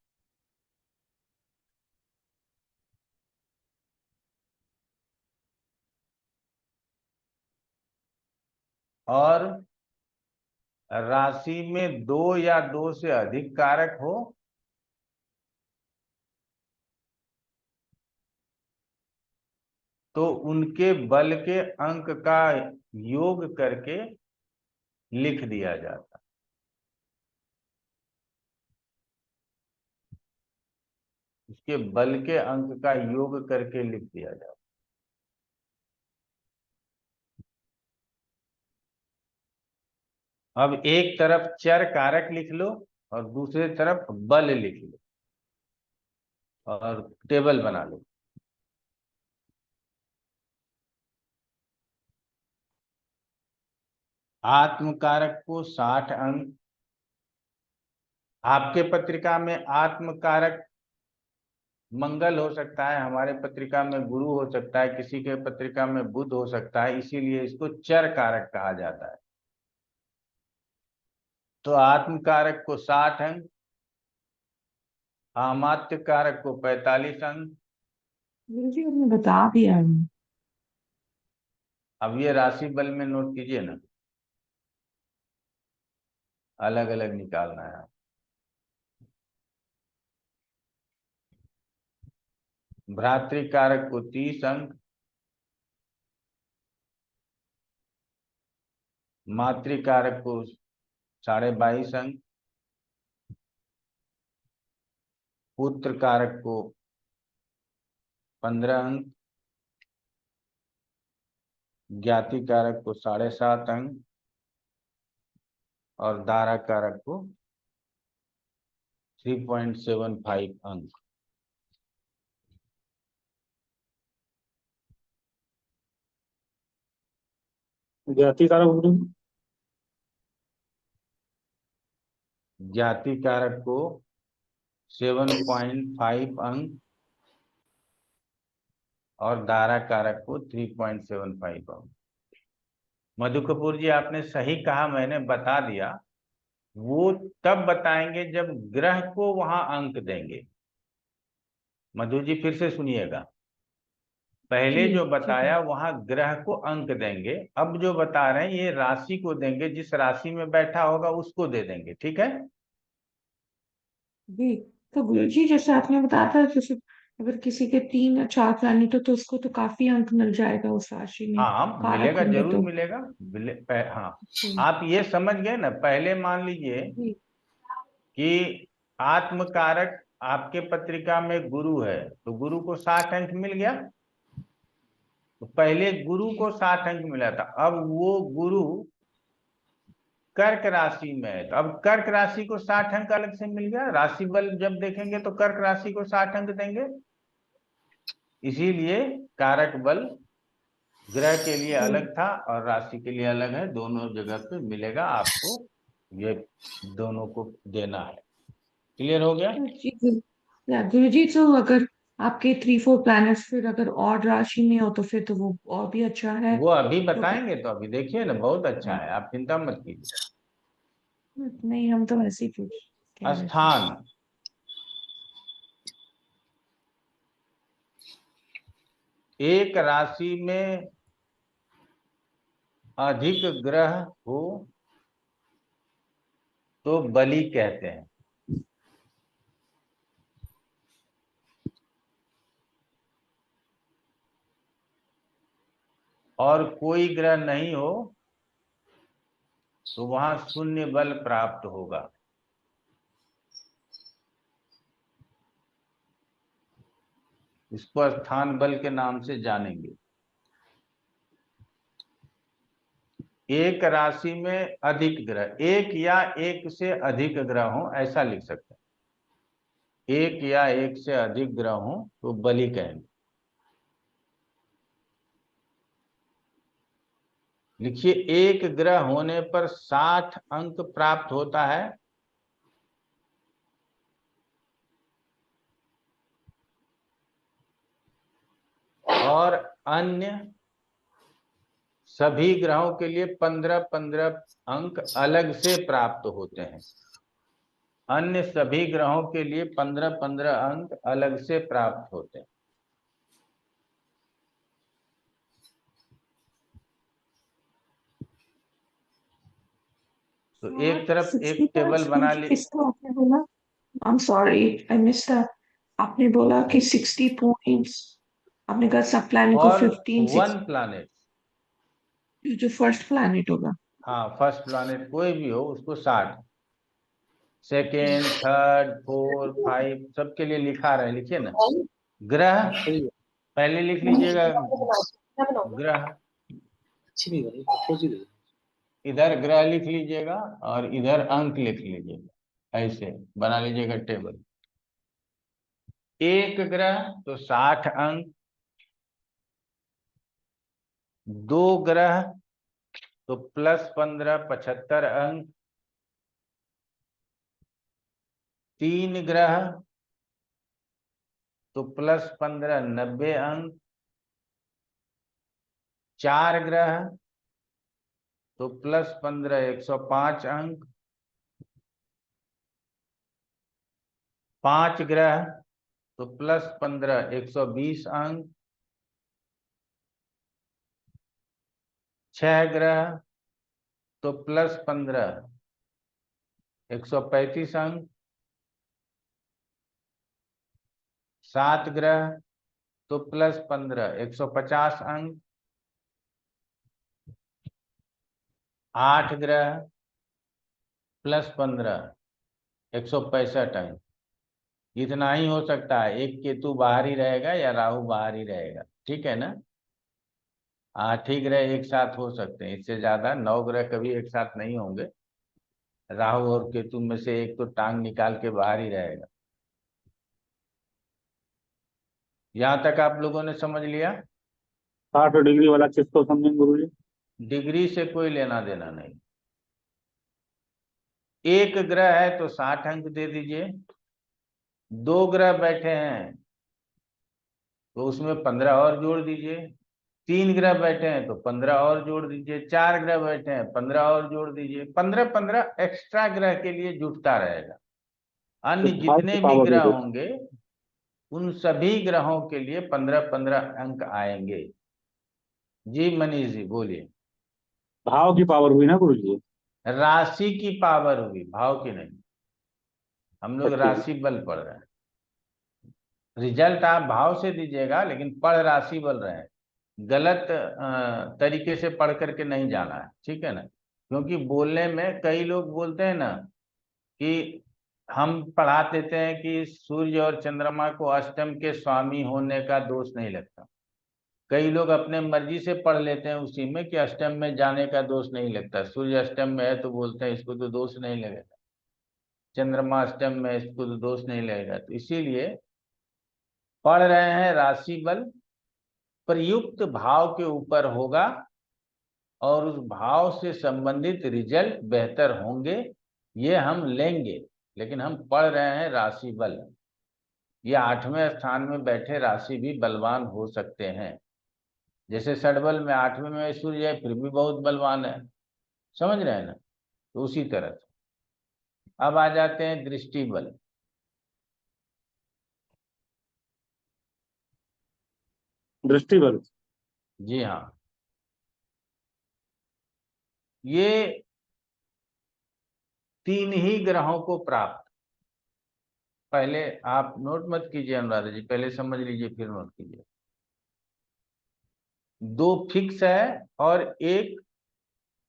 और राशि में दो या दो से अधिक कारक हो तो उनके बल के अंक का योग करके लिख दिया जाता है। उसके बल के अंक का योग करके लिख दिया जाता है। अब एक तरफ चर कारक लिख लो और दूसरे तरफ बल लिख लो और टेबल बना लो। आत्म कारक को 60 अंक। आपके पत्रिका में आत्म कारक मंगल हो सकता है, हमारे पत्रिका में गुरु हो सकता है, किसी के पत्रिका में बुध हो सकता है, इसीलिए इसको चर कारक कहा जाता है। तो आत्म कारक को 60 अंक, अमात्य कारक को 45 अंक। गुरुजी आपने बता दिया है। अब ये राशि बल में नोट कीजिए ना, अलग अलग निकालना है। भ्रातृकारक को 30 अंक, मातृकारक को 22.5 अंक, पुत्र कारक को 15 अंक, ज्ञाति कारक को 7.5 अंक और दारा कारक को 3.75 अंक। ज्ञाति कारक गुरुजी? ज्ञाति कारक को 7.5 अंक और दारा कारक को 3.75 अंक। मधु कपूर जी आपने सही कहा, मैंने बता दिया। वो तब बताएंगे जब ग्रह को वहां अंक देंगे। मधु जी फिर से सुनिएगा, पहले जी जो ठीक बताया है वहां ग्रह को अंक देंगे, अब जो बता रहे हैं ये राशि को देंगे, जिस राशि में बैठा होगा उसको दे देंगे। ठीक है? जी। तो गुरुजी जैसे आपने बताया था, जैसे अगर किसी के 3 या 4 प्लैनेट हो तो उसको तो काफी अंक मिल जाएगा उस राशि में, हाँ कारक मिलेगा, होंगे जरूर तो। मिलेगा। हाँ, जी आप ये समझ गए ना। पहले मान लीजिए जी कि आत्म कारक आपके पत्रिका में गुरु है, तो गुरु को 60 अंक मिल गया। तो पहले गुरु जी को 60 अंक मिला था, अब वो गुरु कर्क राशि में है, तो अब कर्क राशि को 60 अंक अलग से मिल गया। राशि बल जब देखेंगे तो कर्क राशि को 60 अंक देंगे। इसीलिए कारक बल ग्रह के लिए जी अलग था और राशि के लिए अलग है, दोनों जगह पे मिलेगा आपको। ये दोनों को देना है। क्लियर हो गया? जी गुरुजी, तो अगर आपके 3-4 प्लैनेट्स फिर अगर और राशि में हो तो फिर तो वो और भी अच्छा है। वो अभी तो बताएंगे, तो अभी देखिए ना, बहुत अच्छा है, आप चिंता मत कीजिए। नहीं, हम तो ऐसे ही पूछ कह रहे थे। स्थान, एक राशि में अधिक ग्रह हो तो बली कहते हैं, और कोई ग्रह नहीं हो तो वहां शून्य बल प्राप्त होगा। इसको स्थान बल के नाम से जानेंगे। एक राशि में अधिक ग्रह, एक या एक से अधिक ग्रह हो, ऐसा लिख सकते हैं। एक या एक से अधिक ग्रह हो तो बलि कहेंगे। लिखिए, एक ग्रह होने पर 60 अंक प्राप्त होता है। और अन्य सभी ग्रहों के लिए 15-15 अंक अलग से प्राप्त होते हैं। अन्य सभी ग्रहों के लिए 15-15 अंक अलग से प्राप्त होते हैं। तो एक तरफ एक टेबल बना ली। किसको आपने बोला? I am sorry, I miss that. आपने बोला कि 60 पॉइंट्स, आपने कहा सब प्लैनेट को और 15 वन 6 प्लैनेट, जो फर्स्ट प्लैनेट होगा। हाँ फर्स्ट प्लैनेट कोई भी हो उसको 60, सेकेंड, थर्ड, फोर्थ, 5 सबके लिए लिखा रहे, लिखिए ना। ग्रह पहले लिख लीजिएगा, ग्रह इधर ग्रह लिख लीजिएगा और इधर अंक लिख लीजिएगा, ऐसे बना लीजिएगा टेबल। एक ग्रह तो 60 अंक, दो ग्रह तो +15 75 अंक, तीन ग्रह तो +15 90 अंक, चार ग्रह तो +15 105 अंक, पांच ग्रह तो +15 120 अंक, छह ग्रह तो +15 135 अंक, सात ग्रह तो +15 150 अंक, आठ ग्रह +15 165 अंक। इतना ही हो सकता है, एक केतु बाहर ही रहेगा या राहु बाहर ही रहेगा, ठीक है ना। आठ ही ग्रह एक साथ हो सकते हैं, इससे ज्यादा 9 ग्रह कभी एक साथ नहीं होंगे। राहु और केतु में से एक तो टांग निकाल के बाहर ही रहेगा। यहां तक आप लोगों ने समझ लिया? 60 डिग्री वाला किसको समझेंगे गुरुजी? डिग्री से कोई लेना देना नहीं। एक ग्रह है तो 60 अंक दे दीजिए, दो ग्रह बैठे हैं तो उसमें 15 और जोड़ दीजिए, तीन ग्रह बैठे हैं तो 15 और जोड़ दीजिए, चार ग्रह बैठे हैं 15 और जोड़ दीजिए, 15-15 एक्स्ट्रा ग्रह के लिए जुटता रहेगा। अन्य 28 जितने की भी पावर ग्रह दे दो। होंगे उन सभी ग्रहों के लिए 15-15 अंक आएंगे। जी मनीष जी बोलिए। भाव की पावर हुई ना गुरुजी? राशि की पावर हुई, भाव की नहीं। हम लोग ठीक है। राशि बल पढ़ रहे हैं। रिजल्ट आप भाव से दीजिएगा लेकिन पढ़ राशि बल रहे हैं। गलत तरीके से पढ़ करके नहीं जाना है, ठीक है ना। क्योंकि बोलने में कई लोग बोलते हैं ना कि हम पढ़ा देते हैं कि सूर्य और चंद्रमा को अष्टम के स्वामी होने का दोष नहीं लगता। कई लोग अपने मर्जी से पढ़ लेते हैं उसी में कि अष्टम में जाने का दोष नहीं लगता। सूर्य अष्टम में है तो बोलते हैं इसको तो दोष नहीं लगेगा, चंद्रमा अष्टम में इसको तो दोष नहीं लगेगा। तो इसीलिए पढ़ रहे हैं राशि बल, प्रयुक्त भाव के ऊपर होगा और उस भाव से संबंधित रिजल्ट बेहतर होंगे, ये हम लेंगे। लेकिन हम पढ़ रहे हैं राशि बल। ये 8वें स्थान में बैठे राशि भी बलवान हो सकते हैं। जैसे षडबल में 8वें में सूर्य है फिर भी बहुत बलवान है, समझ रहे हैं ना। तो उसी तरह से अब आ जाते हैं दृष्टि बल। दृष्टि बल। जी हाँ, ये तीन ही ग्रहों को प्राप्त। पहले आप नोट मत कीजिए अनुराधा जी, पहले समझ लीजिए फिर नोट कीजिए। दो फिक्स है और एक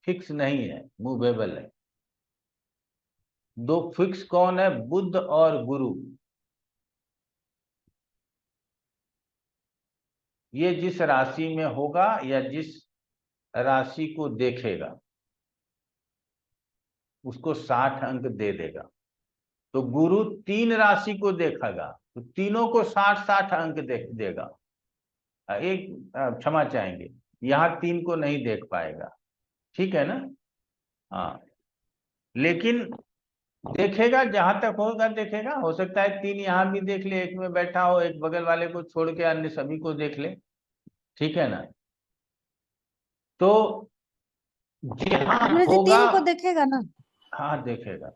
फिक्स नहीं है, मूवेबल है। दो फिक्स कौन है? बुध और गुरु। ये जिस राशि में होगा या जिस राशि को देखेगा उसको 60 अंक दे देगा। तो गुरु 3 राशि को देखेगा तो तीनों को 60-60 अंक देगा। एक क्षमा चाहेंगे, यहाँ 3 को नहीं देख पाएगा, ठीक है ना। हाँ, लेकिन देखेगा, जहां तक होगा देखेगा। हो सकता है 3 यहाँ भी देख ले, एक में बैठा हो, एक बगल वाले को छोड़ के अन्य सभी को देख ले, ठीक है ना। तो जहां गुरुजी होगा, 3 को देखेगा ना? हाँ देखेगा।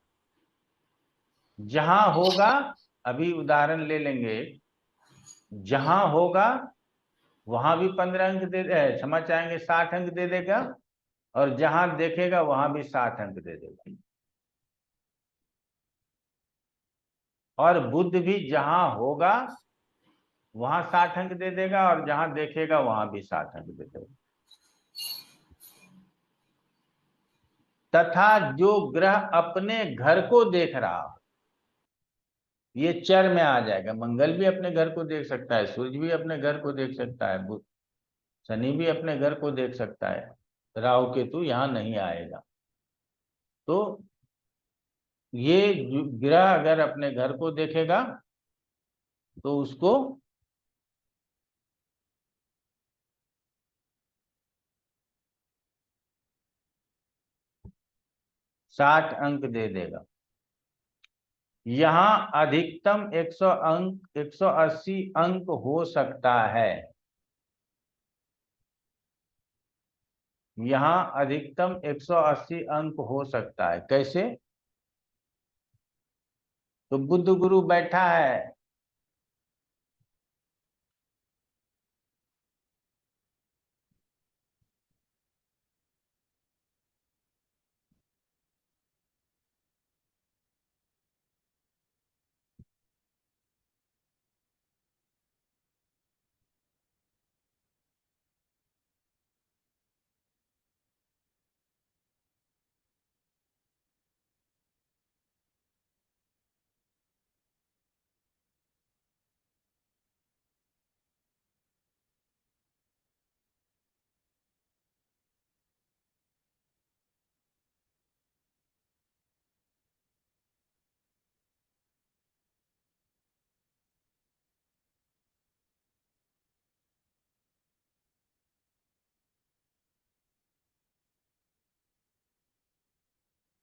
जहां होगा, अभी उदाहरण ले लेंगे, जहां होगा वहां भी 15 अंक क्षमा चाहेंगे 60 अंक दे देगा, और जहां देखेगा वहां भी 60 अंक दे देगा। और बुध भी जहां होगा वहां 60 अंक दे देगा, और जहां देखेगा वहां भी 60 अंक दे देगा। तथा जो ग्रह अपने घर को देख रहा हो, ये चर में आ जाएगा। मंगल भी अपने घर को देख सकता है, सूर्य भी अपने घर को देख सकता है, बुध शनि भी अपने घर को देख सकता है, राहु केतु यहां नहीं आएगा। तो ये ग्रह अगर अपने घर को देखेगा तो उसको साठ अंक दे देगा। यहां अधिकतम 180 अंक हो सकता है। यहां अधिकतम 180 अंक हो सकता है। कैसे? तो बुध गुरु बैठा है,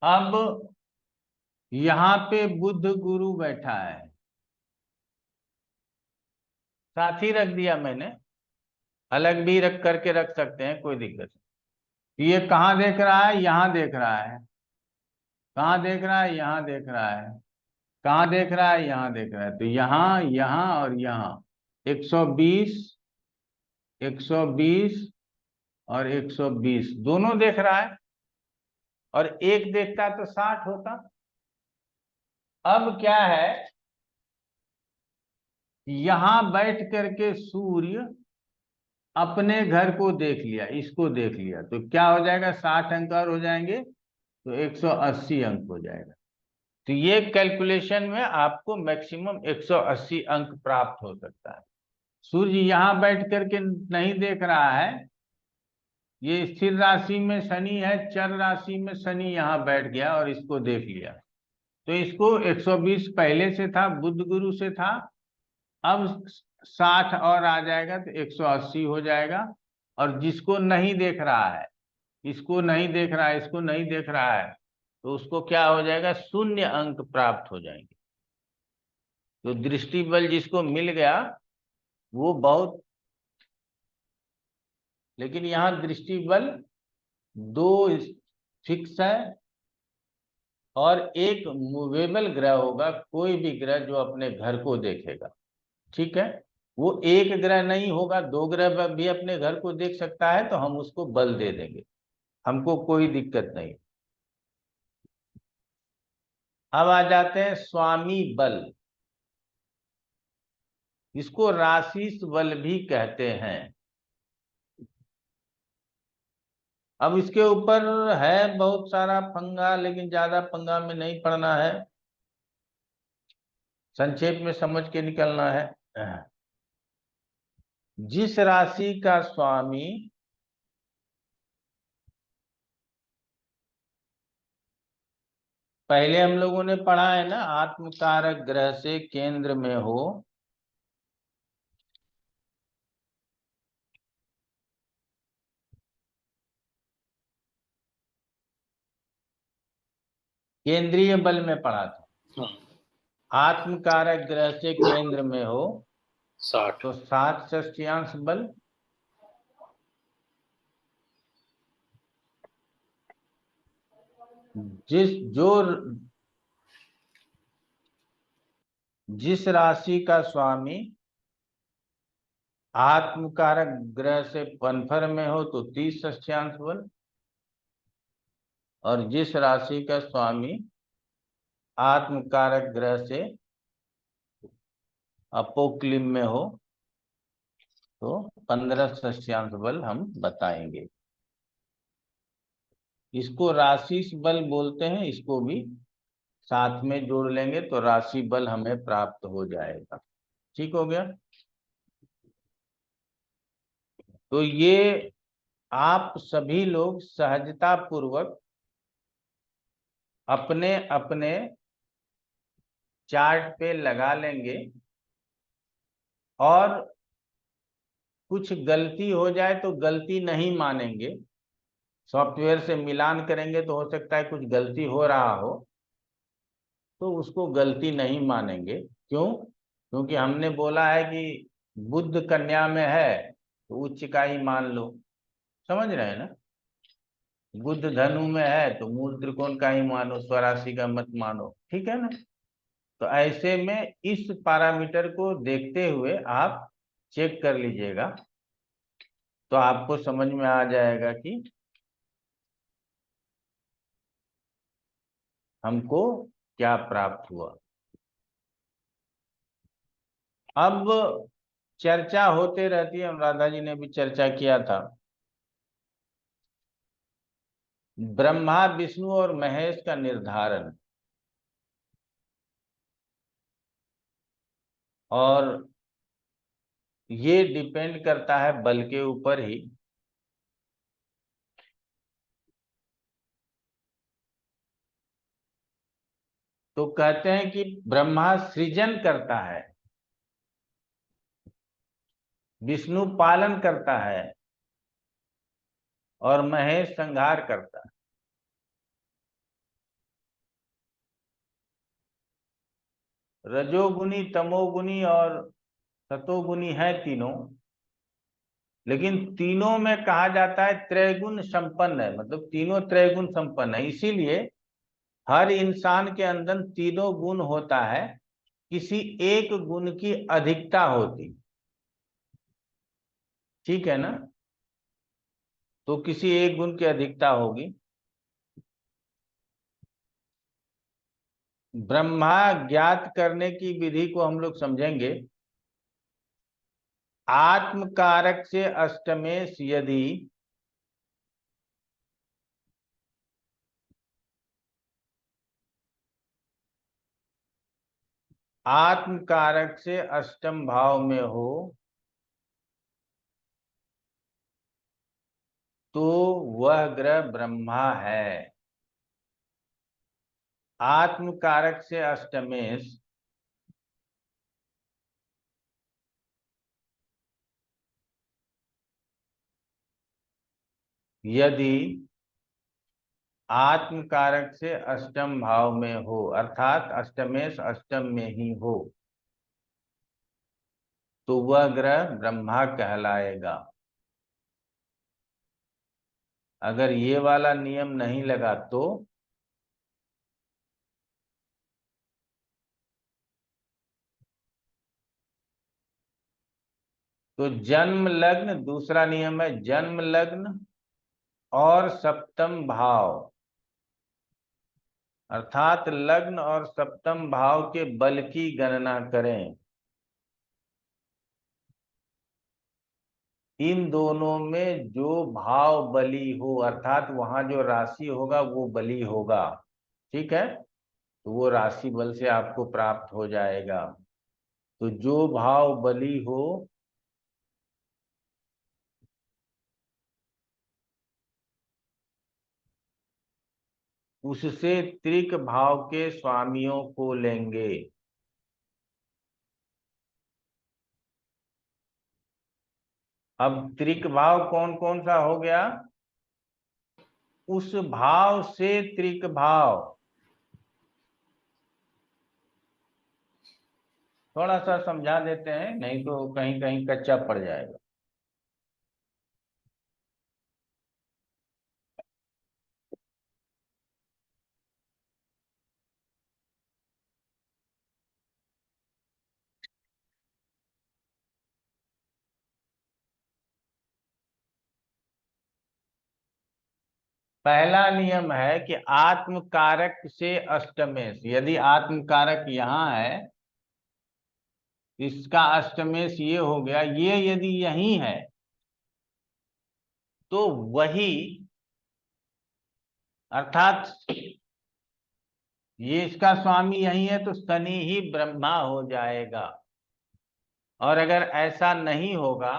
अब यहां पे बुध गुरु बैठा है, साथ ही रख दिया मैंने, अलग भी रख करके रख सकते हैं, कोई दिक्कत नहीं। ये कहाँ देख रहा है? यहाँ देख रहा है। कहाँ देख रहा है? यहाँ देख रहा है। कहाँ देख रहा है? यहाँ देख रहा है। तो यहाँ, यहाँ और यहाँ 120, 120 और 120 दोनों देख रहा है, और एक देखता तो 60 होता। अब क्या है, यहां बैठ करके सूर्य अपने घर को देख लिया, इसको देख लिया, तो क्या हो जाएगा? 60 अंक और हो जाएंगे, तो 180 अंक हो जाएगा। तो ये कैलकुलेशन में आपको मैक्सिमम 180 अंक प्राप्त हो सकता है। सूर्य यहां बैठ करके नहीं देख रहा है, ये स्थिर राशि में शनि है, चर राशि में शनि यहां बैठ गया और इसको देख लिया, तो इसको 120 पहले से था, बुध गुरु से था, अब 60 और आ जाएगा तो 180 हो जाएगा। और जिसको नहीं देख रहा है, इसको नहीं देख रहा है, इसको नहीं देख रहा है, तो उसको क्या हो जाएगा? 0 अंक प्राप्त हो जाएंगे। तो दृष्टि बल जिसको मिल गया वो बहुत, लेकिन यहाँ दृष्टि बल 2 फिक्स है, और एक मूवेबल ग्रह होगा, कोई भी ग्रह जो अपने घर को देखेगा, ठीक है। वो एक ग्रह नहीं होगा, 2 ग्रह भी अपने घर को देख सकता है, तो हम उसको बल दे देंगे, हमको कोई दिक्कत नहीं। अब आ जाते हैं स्वामी बल, इसको राशिस बल भी कहते हैं। अब इसके ऊपर है बहुत सारा पंगा, लेकिन ज्यादा पंगा में नहीं पड़ना है, संक्षेप में समझ के निकलना है। जिस राशि का स्वामी पहले हम लोगों ने पढ़ा है ना, आत्मकारक ग्रह से केंद्र में हो केंद्रीय बल में पढ़ा था। हाँ, आत्मकारक ग्रह से केंद्र में हो 60। तो 7 षष्टियांश बल, जिस जो जिस राशि का स्वामी आत्मकारक ग्रह से पनफर में हो तो 30 षष्टियांश बल, और जिस राशि का स्वामी आत्मकारक ग्रह से अपोक्लिम में हो तो 15 षष्टियांश बल हम बताएंगे। इसको राशि बल बोलते हैं, इसको भी साथ में जोड़ लेंगे तो राशि बल हमें प्राप्त हो जाएगा। ठीक हो गया। तो ये आप सभी लोग सहजता पूर्वक अपने अपने चार्ट पे लगा लेंगे, और कुछ गलती हो जाए तो गलती नहीं मानेंगे। सॉफ्टवेयर से मिलान करेंगे तो हो सकता है कुछ गलती हो रहा हो, तो उसको गलती नहीं मानेंगे। क्यों? क्योंकि हमने बोला है कि बुध कन्या में है तो उच्च का ही मान लो। समझ रहे हैं ना? बुध धनु में है तो मूल त्रिकोण का ही मानो, स्वराशि का मत मानो। ठीक है ना? तो ऐसे में इस पैरामीटर को देखते हुए आप चेक कर लीजिएगा, तो आपको समझ में आ जाएगा कि हमको क्या प्राप्त हुआ। अब चर्चा होते रहती है, राधा जी ने भी चर्चा किया था, ब्रह्मा विष्णु और महेश का निर्धारण, और ये डिपेंड करता है बल के ऊपर ही। तो कहते हैं कि ब्रह्मा सृजन करता है, विष्णु पालन करता है, और महेश संहार करता है। रजोगुनी, तमोगुनी और सतोगुनी है तीनों, लेकिन तीनों में कहा जाता है त्रैगुण संपन्न है, मतलब तीनों त्रैगुण संपन्न है। इसीलिए हर इंसान के अंदर तीनों गुण होता है, किसी एक गुण की अधिकता होती। ठीक है ना? तो किसी एक गुण की अधिकता होगी। ब्रह्मा ज्ञात करने की विधि को हम लोग समझेंगे। आत्मकारक से अष्टमेश यदि आत्मकारक से अष्टम भाव में हो तो वह ग्रह ब्रह्मा है। आत्मकारक से अष्टमेश यदि आत्मकारक से अष्टम भाव में हो, अर्थात अष्टमेश अष्टम में ही हो, तो वह ग्रह ब्रह्मा कहलाएगा। अगर ये वाला नियम नहीं लगा तो जन्म लग्न, दूसरा नियम है जन्म लग्न और सप्तम भाव, अर्थात लग्न और सप्तम भाव के बल की गणना करें। इन दोनों में जो भाव बली हो, अर्थात वहां जो राशि होगा वो बली होगा। ठीक है? तो वो राशि बल से आपको प्राप्त हो जाएगा। तो जो भाव बली हो उससे त्रिक भाव के स्वामियों को लेंगे। अब त्रिक भाव कौन कौन सा हो गया? उस भाव से त्रिक भाव। थोड़ा सा समझा देते हैं, नहीं तो कहीं कहीं कच्चा पड़ जाएगा। पहला नियम है कि आत्म कारक से अष्टमेश। यदि आत्म कारक यहां है, इसका अष्टमेश ये हो गया, ये यदि यही है तो वही, अर्थात ये इसका स्वामी यही है तो शनि ही ब्रह्मा हो जाएगा। और अगर ऐसा नहीं होगा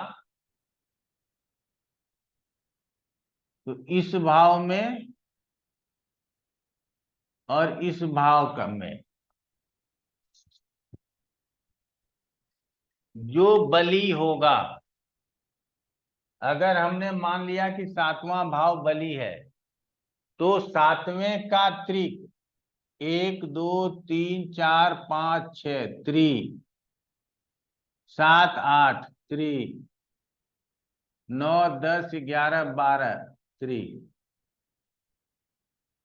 तो इस भाव में और इस भाव का में जो बली होगा, अगर हमने मान लिया कि 7वां भाव बली है, तो 7वें का त्रिक 1 2 3 4 5 6 त्रि, 7 8 त्रि, 9 10 11 12 त्रि,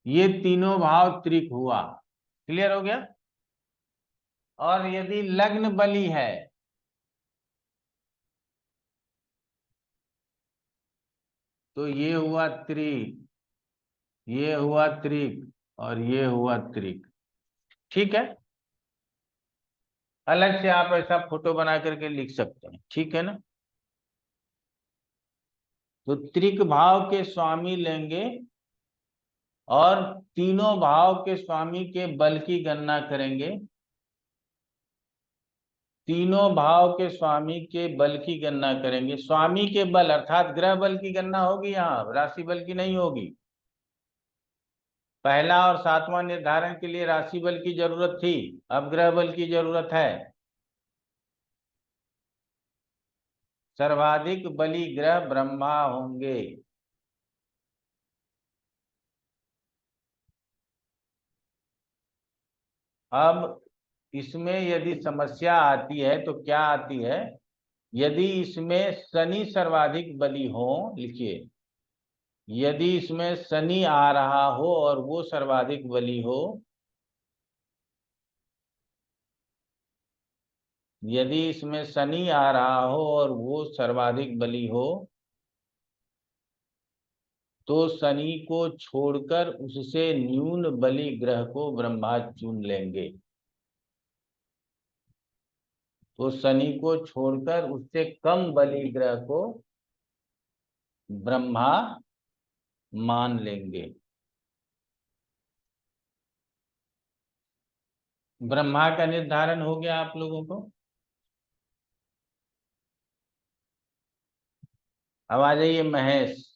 ये तीनों भाव त्रिक हुआ। क्लियर हो गया? और यदि लग्न बली है तो ये हुआ त्रिक, ये हुआ त्रिक और ये हुआ त्रिक। ठीक है? अलग से आप ऐसा फोटो बना करके लिख सकते हैं, ठीक है ना? तो त्रिक भाव के स्वामी लेंगे और तीनों भाव के स्वामी के बल की गणना करेंगे। तीनों भाव के स्वामी के बल की गणना करेंगे। स्वामी के बल अर्थात ग्रह बल की गणना होगी, यहाँ राशि बल की नहीं होगी। पहला और 7वां निर्धारण के लिए राशि बल की जरूरत थी, अब ग्रह बल की जरूरत है। सर्वाधिक बली ग्रह ब्रह्मा होंगे। अब इसमें यदि समस्या आती है तो क्या आती है? यदि इसमें शनि सर्वाधिक बली हो, लिखिए, यदि इसमें शनि आ रहा हो और वो सर्वाधिक बली हो, यदि इसमें शनि आ रहा हो और वो सर्वाधिक बली हो, तो शनि को छोड़कर उससे न्यून बली ग्रह को ब्रह्मा चुन लेंगे। तो शनि को छोड़कर उससे कम बली ग्रह को ब्रह्मा मान लेंगे। ब्रह्मा का निर्धारण हो गया आप लोगों को। अब आ जाइए महेश।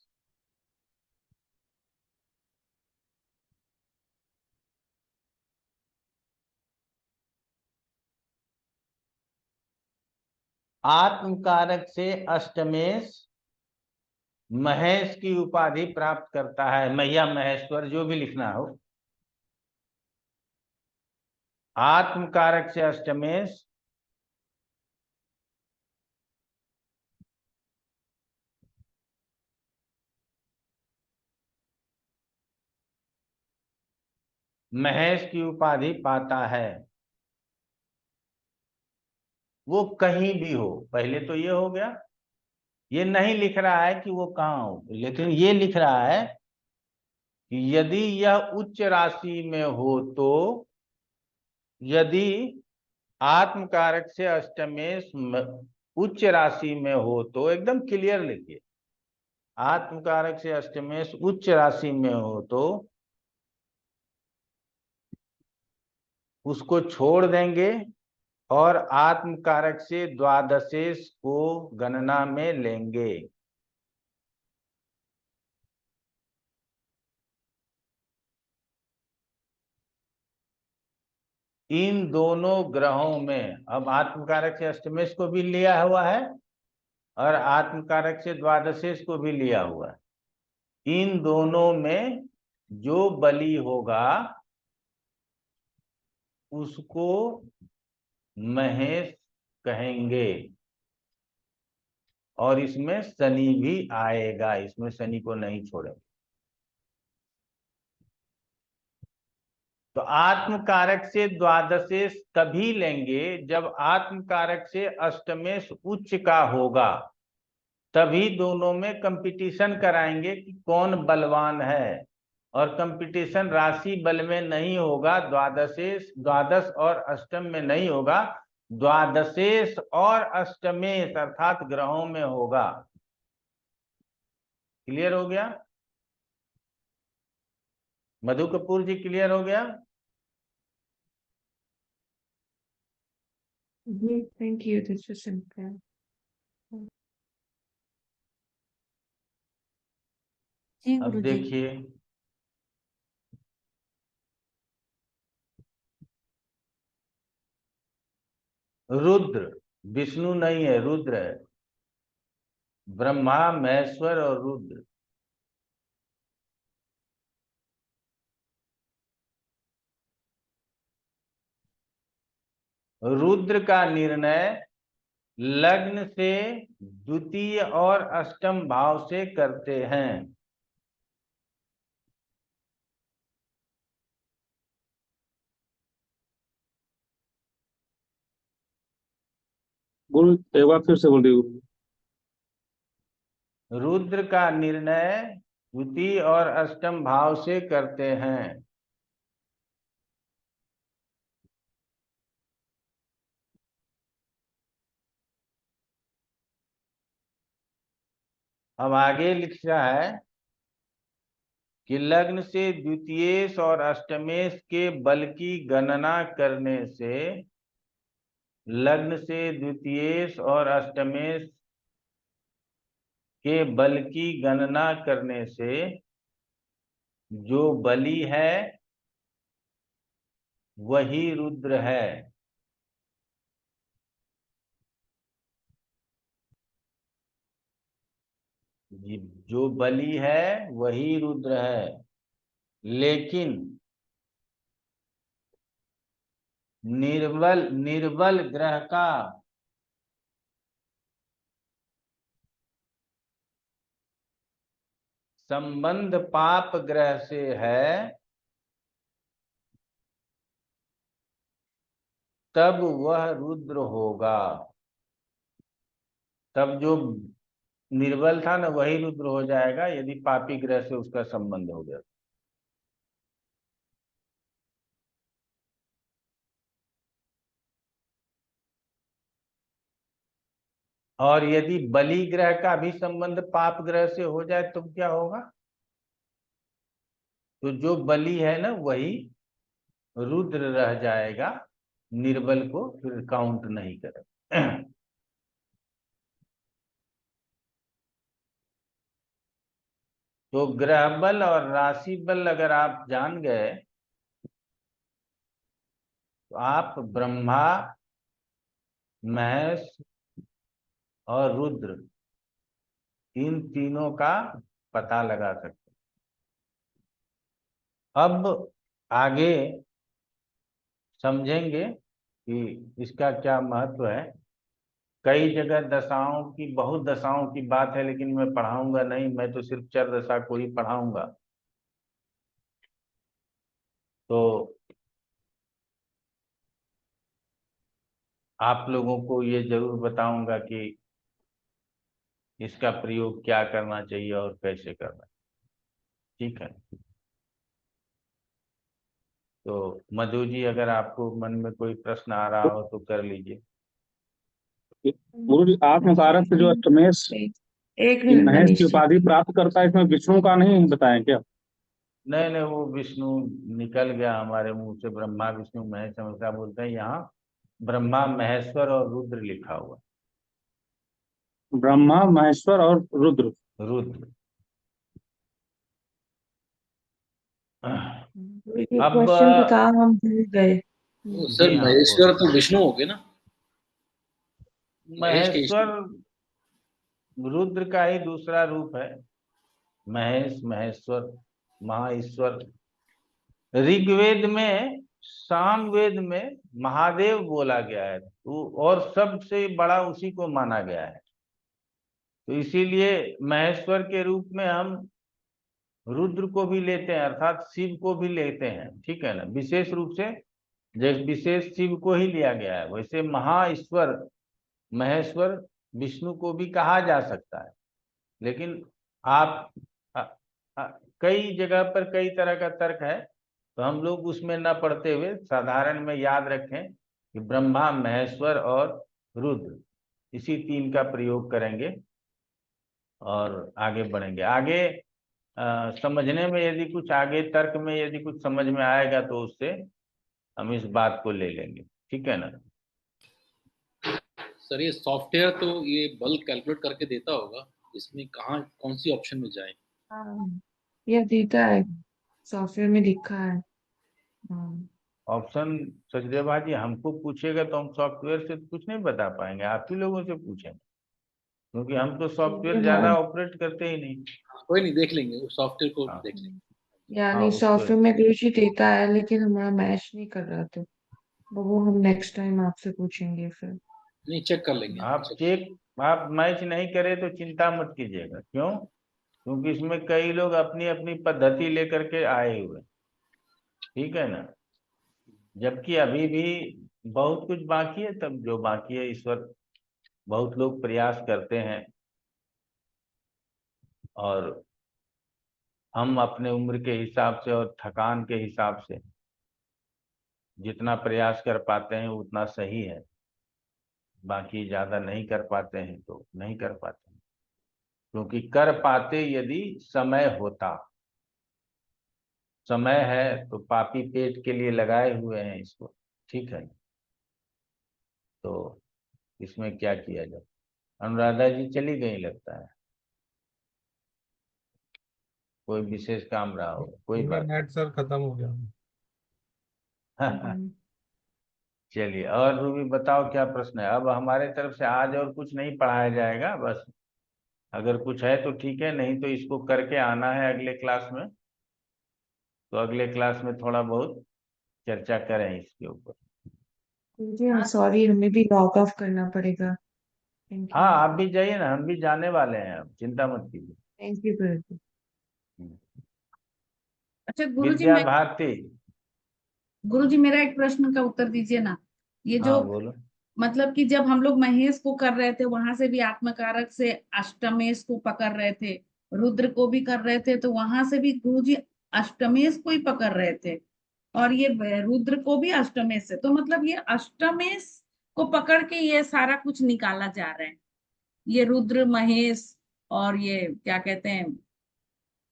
आत्मकारक से अष्टमेश महेश की उपाधि प्राप्त करता है, मैया महेश्वर जो भी लिखना हो। आत्मकारक से अष्टमेश महेश की उपाधि पाता है। वो कहीं भी हो, पहले तो ये हो गया। ये नहीं लिख रहा है कि वो कहाँ हो, लेकिन ये लिख रहा है कि यदि यह उच्च राशि में हो तो, यदि आत्मकारक से अष्टमेश उच्च राशि में हो तो, एकदम क्लियर लिखिए, आत्मकारक से अष्टमेश उच्च राशि में हो तो उसको छोड़ देंगे और आत्मकारक से द्वादशेश को गणना में लेंगे। इन दोनों ग्रहों में, अब आत्मकारक से अष्टमेश को भी लिया हुआ है और आत्मकारक से द्वादशेश को भी लिया हुआ है। इन दोनों में जो बली होगा उसको महेश कहेंगे, और इसमें शनि भी आएगा, इसमें शनि को नहीं छोड़ेंगे। तो आत्मकारक से द्वादशेश कभी लेंगे जब आत्मकारक से अष्टमेश उच्च का होगा, तभी दोनों में कंपटीशन कराएंगे कि कौन बलवान है। और कंपटीशन राशि बल में नहीं होगा, द्वादश और अष्टम में नहीं होगा, द्वादशेश और अष्टमेश अर्थात ग्रहों में होगा। क्लियर हो गया? मधु कपूर जी क्लियर हो गया? Thank you. This was simple. जी अब गुरुजी। देखिए, रुद्र, विष्णु नहीं है, रुद्र है। ब्रह्मा, महेश्वर और रुद्र। रुद्र का निर्णय लग्न से द्वितीय और अष्टम भाव से करते हैं। गुरु एक बार फिर से बोल दिए गुरु। रुद्र का निर्णय द्वितीय और अष्टम भाव से करते हैं। अब आगे लिखा है कि लग्न से द्वितीयेश और अष्टमेश के बल की गणना करने से, लग्न से द्वितीयेश और अष्टमेश के बल की गणना करने से जो बली है वही रुद्र है। जो बली है वही रुद्र है, लेकिन निर्बल ग्रह का संबंध पाप ग्रह से है, तब वह रुद्र होगा। तब जो निर्बल था ना वही रुद्र हो जाएगा, यदि पापी ग्रह से उसका संबंध हो गया। और यदि बलि ग्रह का भी संबंध पाप ग्रह से हो जाए तो क्या होगा? तो जो बलि है ना वही रुद्र रह जाएगा, निर्बल को फिर काउंट नहीं करेगा। तो ग्रह बल और राशि बल अगर आप जान गए तो आप ब्रह्मा, महेश और रुद्र इन तीनों का पता लगा सकते हैं। अब आगे समझेंगे कि इसका क्या महत्व है। कई जगह दशाओं की, बहुत दशाओं की बात है, लेकिन मैं पढ़ाऊंगा नहीं, मैं तो सिर्फ चर दशा को ही पढ़ाऊंगा। तो आप लोगों को ये जरूर बताऊंगा कि इसका प्रयोग क्या करना चाहिए और कैसे करना, ठीक है? तो मधु जी, अगर आपको मन में कोई प्रश्न आ रहा हो तो कर लीजिए। गुरु जी आत्मकारक से जो अष्टमेश एक मिनट महेश मनीष की जी। उपाधि प्राप्त करता है, इसमें विष्णु का नहीं बताया क्या? नहीं नहीं, वो विष्णु निकल गया हमारे मुंह से। ब्रह्मा विष्णु महेश हमेशा बोलते हैं, यहाँ ब्रह्मा, महेश्वर और रुद्र लिखा हुआ। ब्रह्मा, महेश्वर और रुद्र। रुद्र। एक अब क्वेश्चन था हम भूल गए। सर जी हाँ, महेश्वर तो विष्णु हो गए ना, महेश के महेश्वर ईश्वर। रुद्र का ही दूसरा रूप है। महेश, महेश्वर, महाईश्वर। ऋग्वेद में, सामवेद में महादेव बोला गया है, तो और सबसे बड़ा उसी को माना गया है। तो इसीलिए महेश्वर के रूप में हम रुद्र को भी लेते हैं, अर्थात शिव को भी लेते हैं, ठीक है ना। विशेष रूप से जैसे विशेष शिव को ही लिया गया है, वैसे महाईश्वर महेश्वर विष्णु को भी कहा जा सकता है। लेकिन आप अ, अ, कई जगह पर कई तरह का तर्क है, तो हम लोग उसमें न पढ़ते हुए साधारण में याद रखें कि ब्रह्मा, महेश्वर और रुद्र, इसी तीन का प्रयोग करेंगे और आगे बढ़ेंगे। आगे समझने में यदि कुछ, आगे तर्क में यदि कुछ समझ में आएगा तो उससे हम इस बात को ले लेंगे, ठीक है ना। सर ये सॉफ्टवेयर तो ये बल कैलकुलेट करके देता होगा, इसमें कहाँ कौन सी ऑप्शन में जाए? हाँ, यह देता है, सॉफ्टवेयर में लिखा है। हाँ, ऑप्शन सचदेव भाजी हमको पूछेगा तो हम सॉफ्टवेयर से तो कुछ नहीं बता पाएंगे, आप ही लोगों से पूछेंगे, क्योंकि हम तो सॉफ्टवेयर ये ज्यादा बात। ऑपरेट करते ही नहीं। कोई नहीं, देख लेंगे वो सॉफ्टवेयर को, हाँ देख लेंगे। हाँ, यानी उसको सॉफ्टवेयर में गुरुजी देता है, लेकिन हमारा मैच नहीं कर रहा था। वो हम नेक्स्ट टाइम आपसे पूछेंगे फिर। नहीं, चेक कर लेंगे। आप चेक, आप मैच नहीं करे तो चिंता मत कीजिएगा। क्यों? क्योंकि इसमें कई लोग अपनी अपनी पद्धति लेकर के आए हुए, ठीक है ना। जबकि अभी भी बहुत कुछ बाकी है, तब जो बाकी है ईश्वर, बहुत लोग प्रयास करते हैं और हम अपने उम्र के हिसाब से और थकान के हिसाब से जितना प्रयास कर पाते हैं उतना सही है, बाकी ज्यादा नहीं कर पाते हैं तो नहीं कर पाते हैं। क्योंकि कर पाते यदि समय होता, समय है तो पापी पेट के लिए लगाए हुए हैं इसको, ठीक है। तो इसमें क्या किया जाए। अनुराधा जी चली गई लगता है, कोई विशेष काम रहा हो, कोई उनका बात नेट सर खत्म हो गया। नहीं। चलिए, और रूबी बताओ क्या प्रश्न है। अब हमारे तरफ से आज और कुछ नहीं पढ़ाया जाएगा, बस अगर कुछ है तो ठीक है, नहीं तो इसको करके आना है अगले क्लास में। तो अगले क्लास में थोड़ा बहुत चर्चा करें इसके ऊपर। जी हाँ, सॉरी, हमें भी लॉग ऑफ करना पड़ेगा। थैंक हाँ, यू। आप भी जाइए ना, हम भी जाने वाले हैं, अब चिंता मत कीजिए। थैंक यू गुरुजी। अच्छा गुरुजी, विद्या मैं भारती। गुरुजी मेरा एक प्रश्न का उत्तर दीजिए ना। ये जो हाँ बोलो। मतलब कि जब हम लोग महेश को कर रहे थे, वहां से भी आत्मकारक से अष्टमेश को पकड़ रहे थे, रुद्र को भी कर रहे थे, तो वहां से भी गुरुजी अष्टमेश को ही पकड़ रहे थे, और ये रुद्र को भी अष्टमेश से। तो मतलब ये अष्टमेश को पकड़ के ये सारा कुछ निकाला जा रहा है, ये रुद्र महेश, और ये क्या कहते हैं,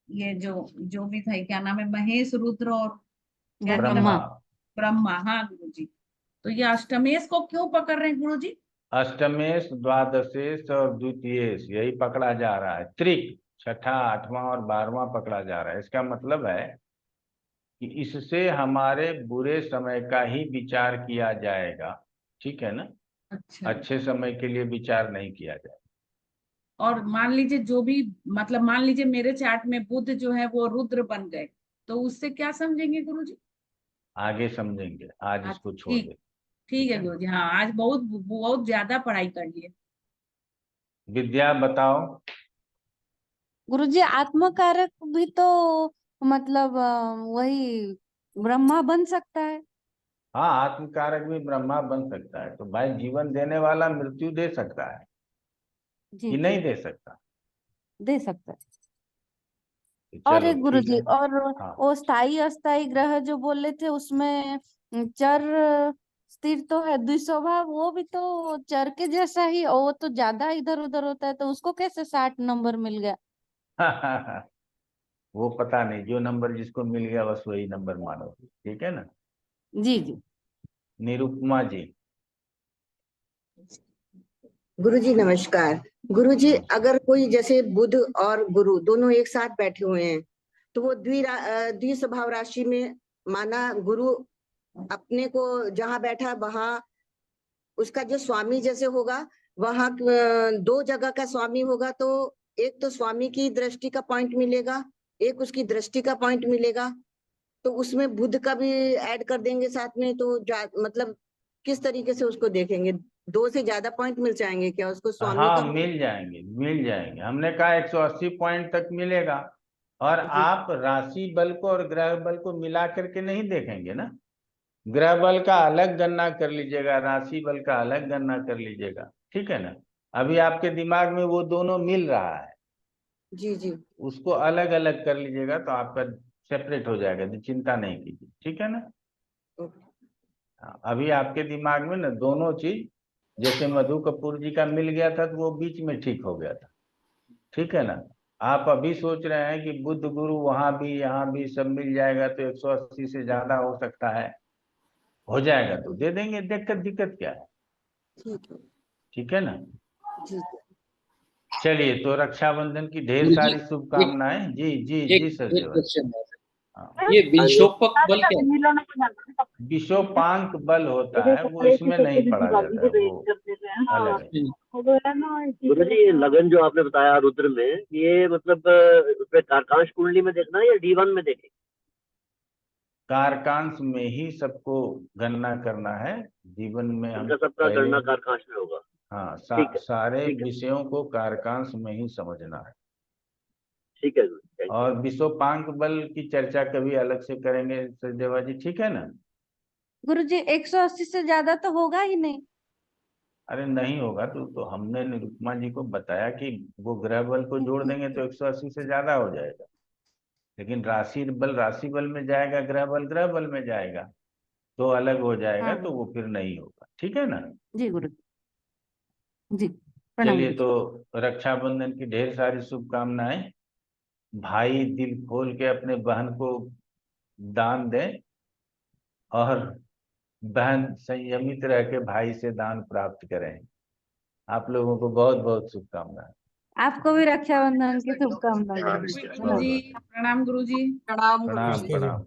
ये जो जो भी था, क्या नाम है, महेश रुद्र और क्या क्या नाम, ब्रह्मा। ब्रह्मा। हाँ गुरुजी, तो ये अष्टमेश को क्यों पकड़ रहे हैं गुरुजी? अष्टमेश, द्वादशेश और द्वितीयेश, यही पकड़ा जा रहा है। त्रिक, छठा, आठवां और 12वां पकड़ा जा रहा है। इसका मतलब है कि इससे हमारे बुरे समय का ही विचार किया जाएगा, ठीक है ना। अच्छा, अच्छे समय के लिए विचार नहीं किया जाएगा। और मान लीजिए जो भी, मतलब मान लीजिए मेरे चार्ट में बुध जो है वो रुद्र बन गए, तो उससे क्या समझेंगे गुरुजी? आगे समझेंगे, आज अच्छा, इसको छोड़ ठीक, दे, ठीक ठीक है है ना। गुरुजी। हाँ, आज बहुत बहुत ज्यादा पढ़ाई कर लिए। विद्या बताओ। गुरुजी आत्मकारक भी तो मतलब वही ब्रह्मा बन सकता है। हाँ, आत्मकारक भी ब्रह्मा बन सकता है। तो भाई, जीवन देने वाला मृत्यु दे सकता है जी कि जी, नहीं दे सकता? दे सकता है। तो और चलो एक ठीक गुरुजी, है। और हाँ वो स्थाई अस्थाई ग्रह जो बोले थे उसमें चर स्थिर तो है, द्विस्वभाव वो भी तो चर के जैसा ही, और वो तो ज्यादा इधर उधर होता है, तो उसको कैसे 60 नंबर मिल गया? वो पता नहीं, जो नंबर जिसको मिल गया बस वही नंबर मानो, ठीक है ना। जी जी। निरुपमा जी। गुरुजी नमस्कार। गुरुजी, नमस्कार। अगर कोई जैसे बुध और गुरु दोनों एक साथ बैठे हुए हैं, तो वो द्विस्वभाव राशि में माना गुरु अपने को जहाँ बैठा है वहां उसका जो स्वामी जैसे होगा, वहां दो जगह का स्वामी होगा, तो एक तो स्वामी की दृष्टि का पॉइंट मिलेगा, एक उसकी दृष्टि का पॉइंट मिलेगा, तो उसमें बुध का भी ऐड कर देंगे साथ में, तो मतलब किस तरीके से उसको देखेंगे? दो से ज्यादा पॉइंट मिल जाएंगे क्या उसको स्वामी हाँ, का? मिल जाएंगे। हमने कहा 180 पॉइंट तक मिलेगा। और जी। आप राशि बल को और ग्रह बल को मिला करके नहीं देखेंगे ना। ग्रह बल का अलग गणना कर लीजिएगा, राशि बल का अलग गणना कर लीजिएगा, ठीक है ना। अभी आपके दिमाग में वो दोनों मिल रहा है, जी जी उसको अलग अलग कर लीजिएगा तो आपका सेपरेट हो जाएगा, तो चिंता नहीं कीजिए, ठीक है ना। ओके। हाँ, अभी आपके दिमाग में ना दोनों चीज, जैसे मधु कपूर जी का मिल गया था तो वो बीच में ठीक हो गया था, ठीक है ना। आप अभी सोच रहे हैं कि बुध गुरु वहां भी यहाँ भी सब मिल जाएगा तो 180 से ज्यादा हो सकता है, हो जाएगा तो दे देंगे, दिक्कत क्या है, ठीक है ठीक है ना। जी। चलिए, तो रक्षाबंधन की ढेर गुरुजी, सारी एक शुभकामनाएं। जी जी जी एक सर एक क्वेश्चन है। हाँ। ये विशोपक बल क्या है? विषोपांक बल होता है, वो इसमें नहीं पढ़ा जाता है, वो अलग है। गुरु जी, ये लगन जो आपने बताया रुद्र में, ये मतलब उसमें कारकांश कुंडली में देखना है या D1 में देखें? कारकांश में ही सबको गणना करना है, जीवन में हम इनका सबका पहले गणना कारकांश में होगा। हाँ ठीक है, सारे ठीक है। विषयों को कारकांश में ही समझना है। ठीक है गुरु, थैंक यू। और विषोपांक बल की चर्चा कभी अलग से करेंगे सचदेवा जी, ठीक है ना। गुरुजी 180 से ज्यादा तो होगा ही नहीं। अरे नहीं होगा तो हमने निरुपमा जी को बताया कि वो ग्रह बल को जोड़ देंगे तो 180 से ज्यादा हो जाएगा, लेकिन राशि बल में जाएगा, ग्रह बल में जाएगा तो अलग हो जाएगा, हाँ तो वो फिर नहीं होगा, ठीक है ना। जी गुरु जी, प्रणाम चलिए, गुरुजी। तो रक्षाबंधन की ढेर सारी शुभकामनाएं। भाई दिल खोल के अपने बहन को दान दें, और बहन संयमित रह के भाई से दान प्राप्त करें। आप लोगों को बहुत बहुत शुभकामनाएं। आपको भी रक्षाबंधन की शुभकामनाएं गुरुजी। बहुत गुरुजी, बहुत प्रणाम गुरुजी। प्रणाम प्रणाम गुरुजी। प्रणाम।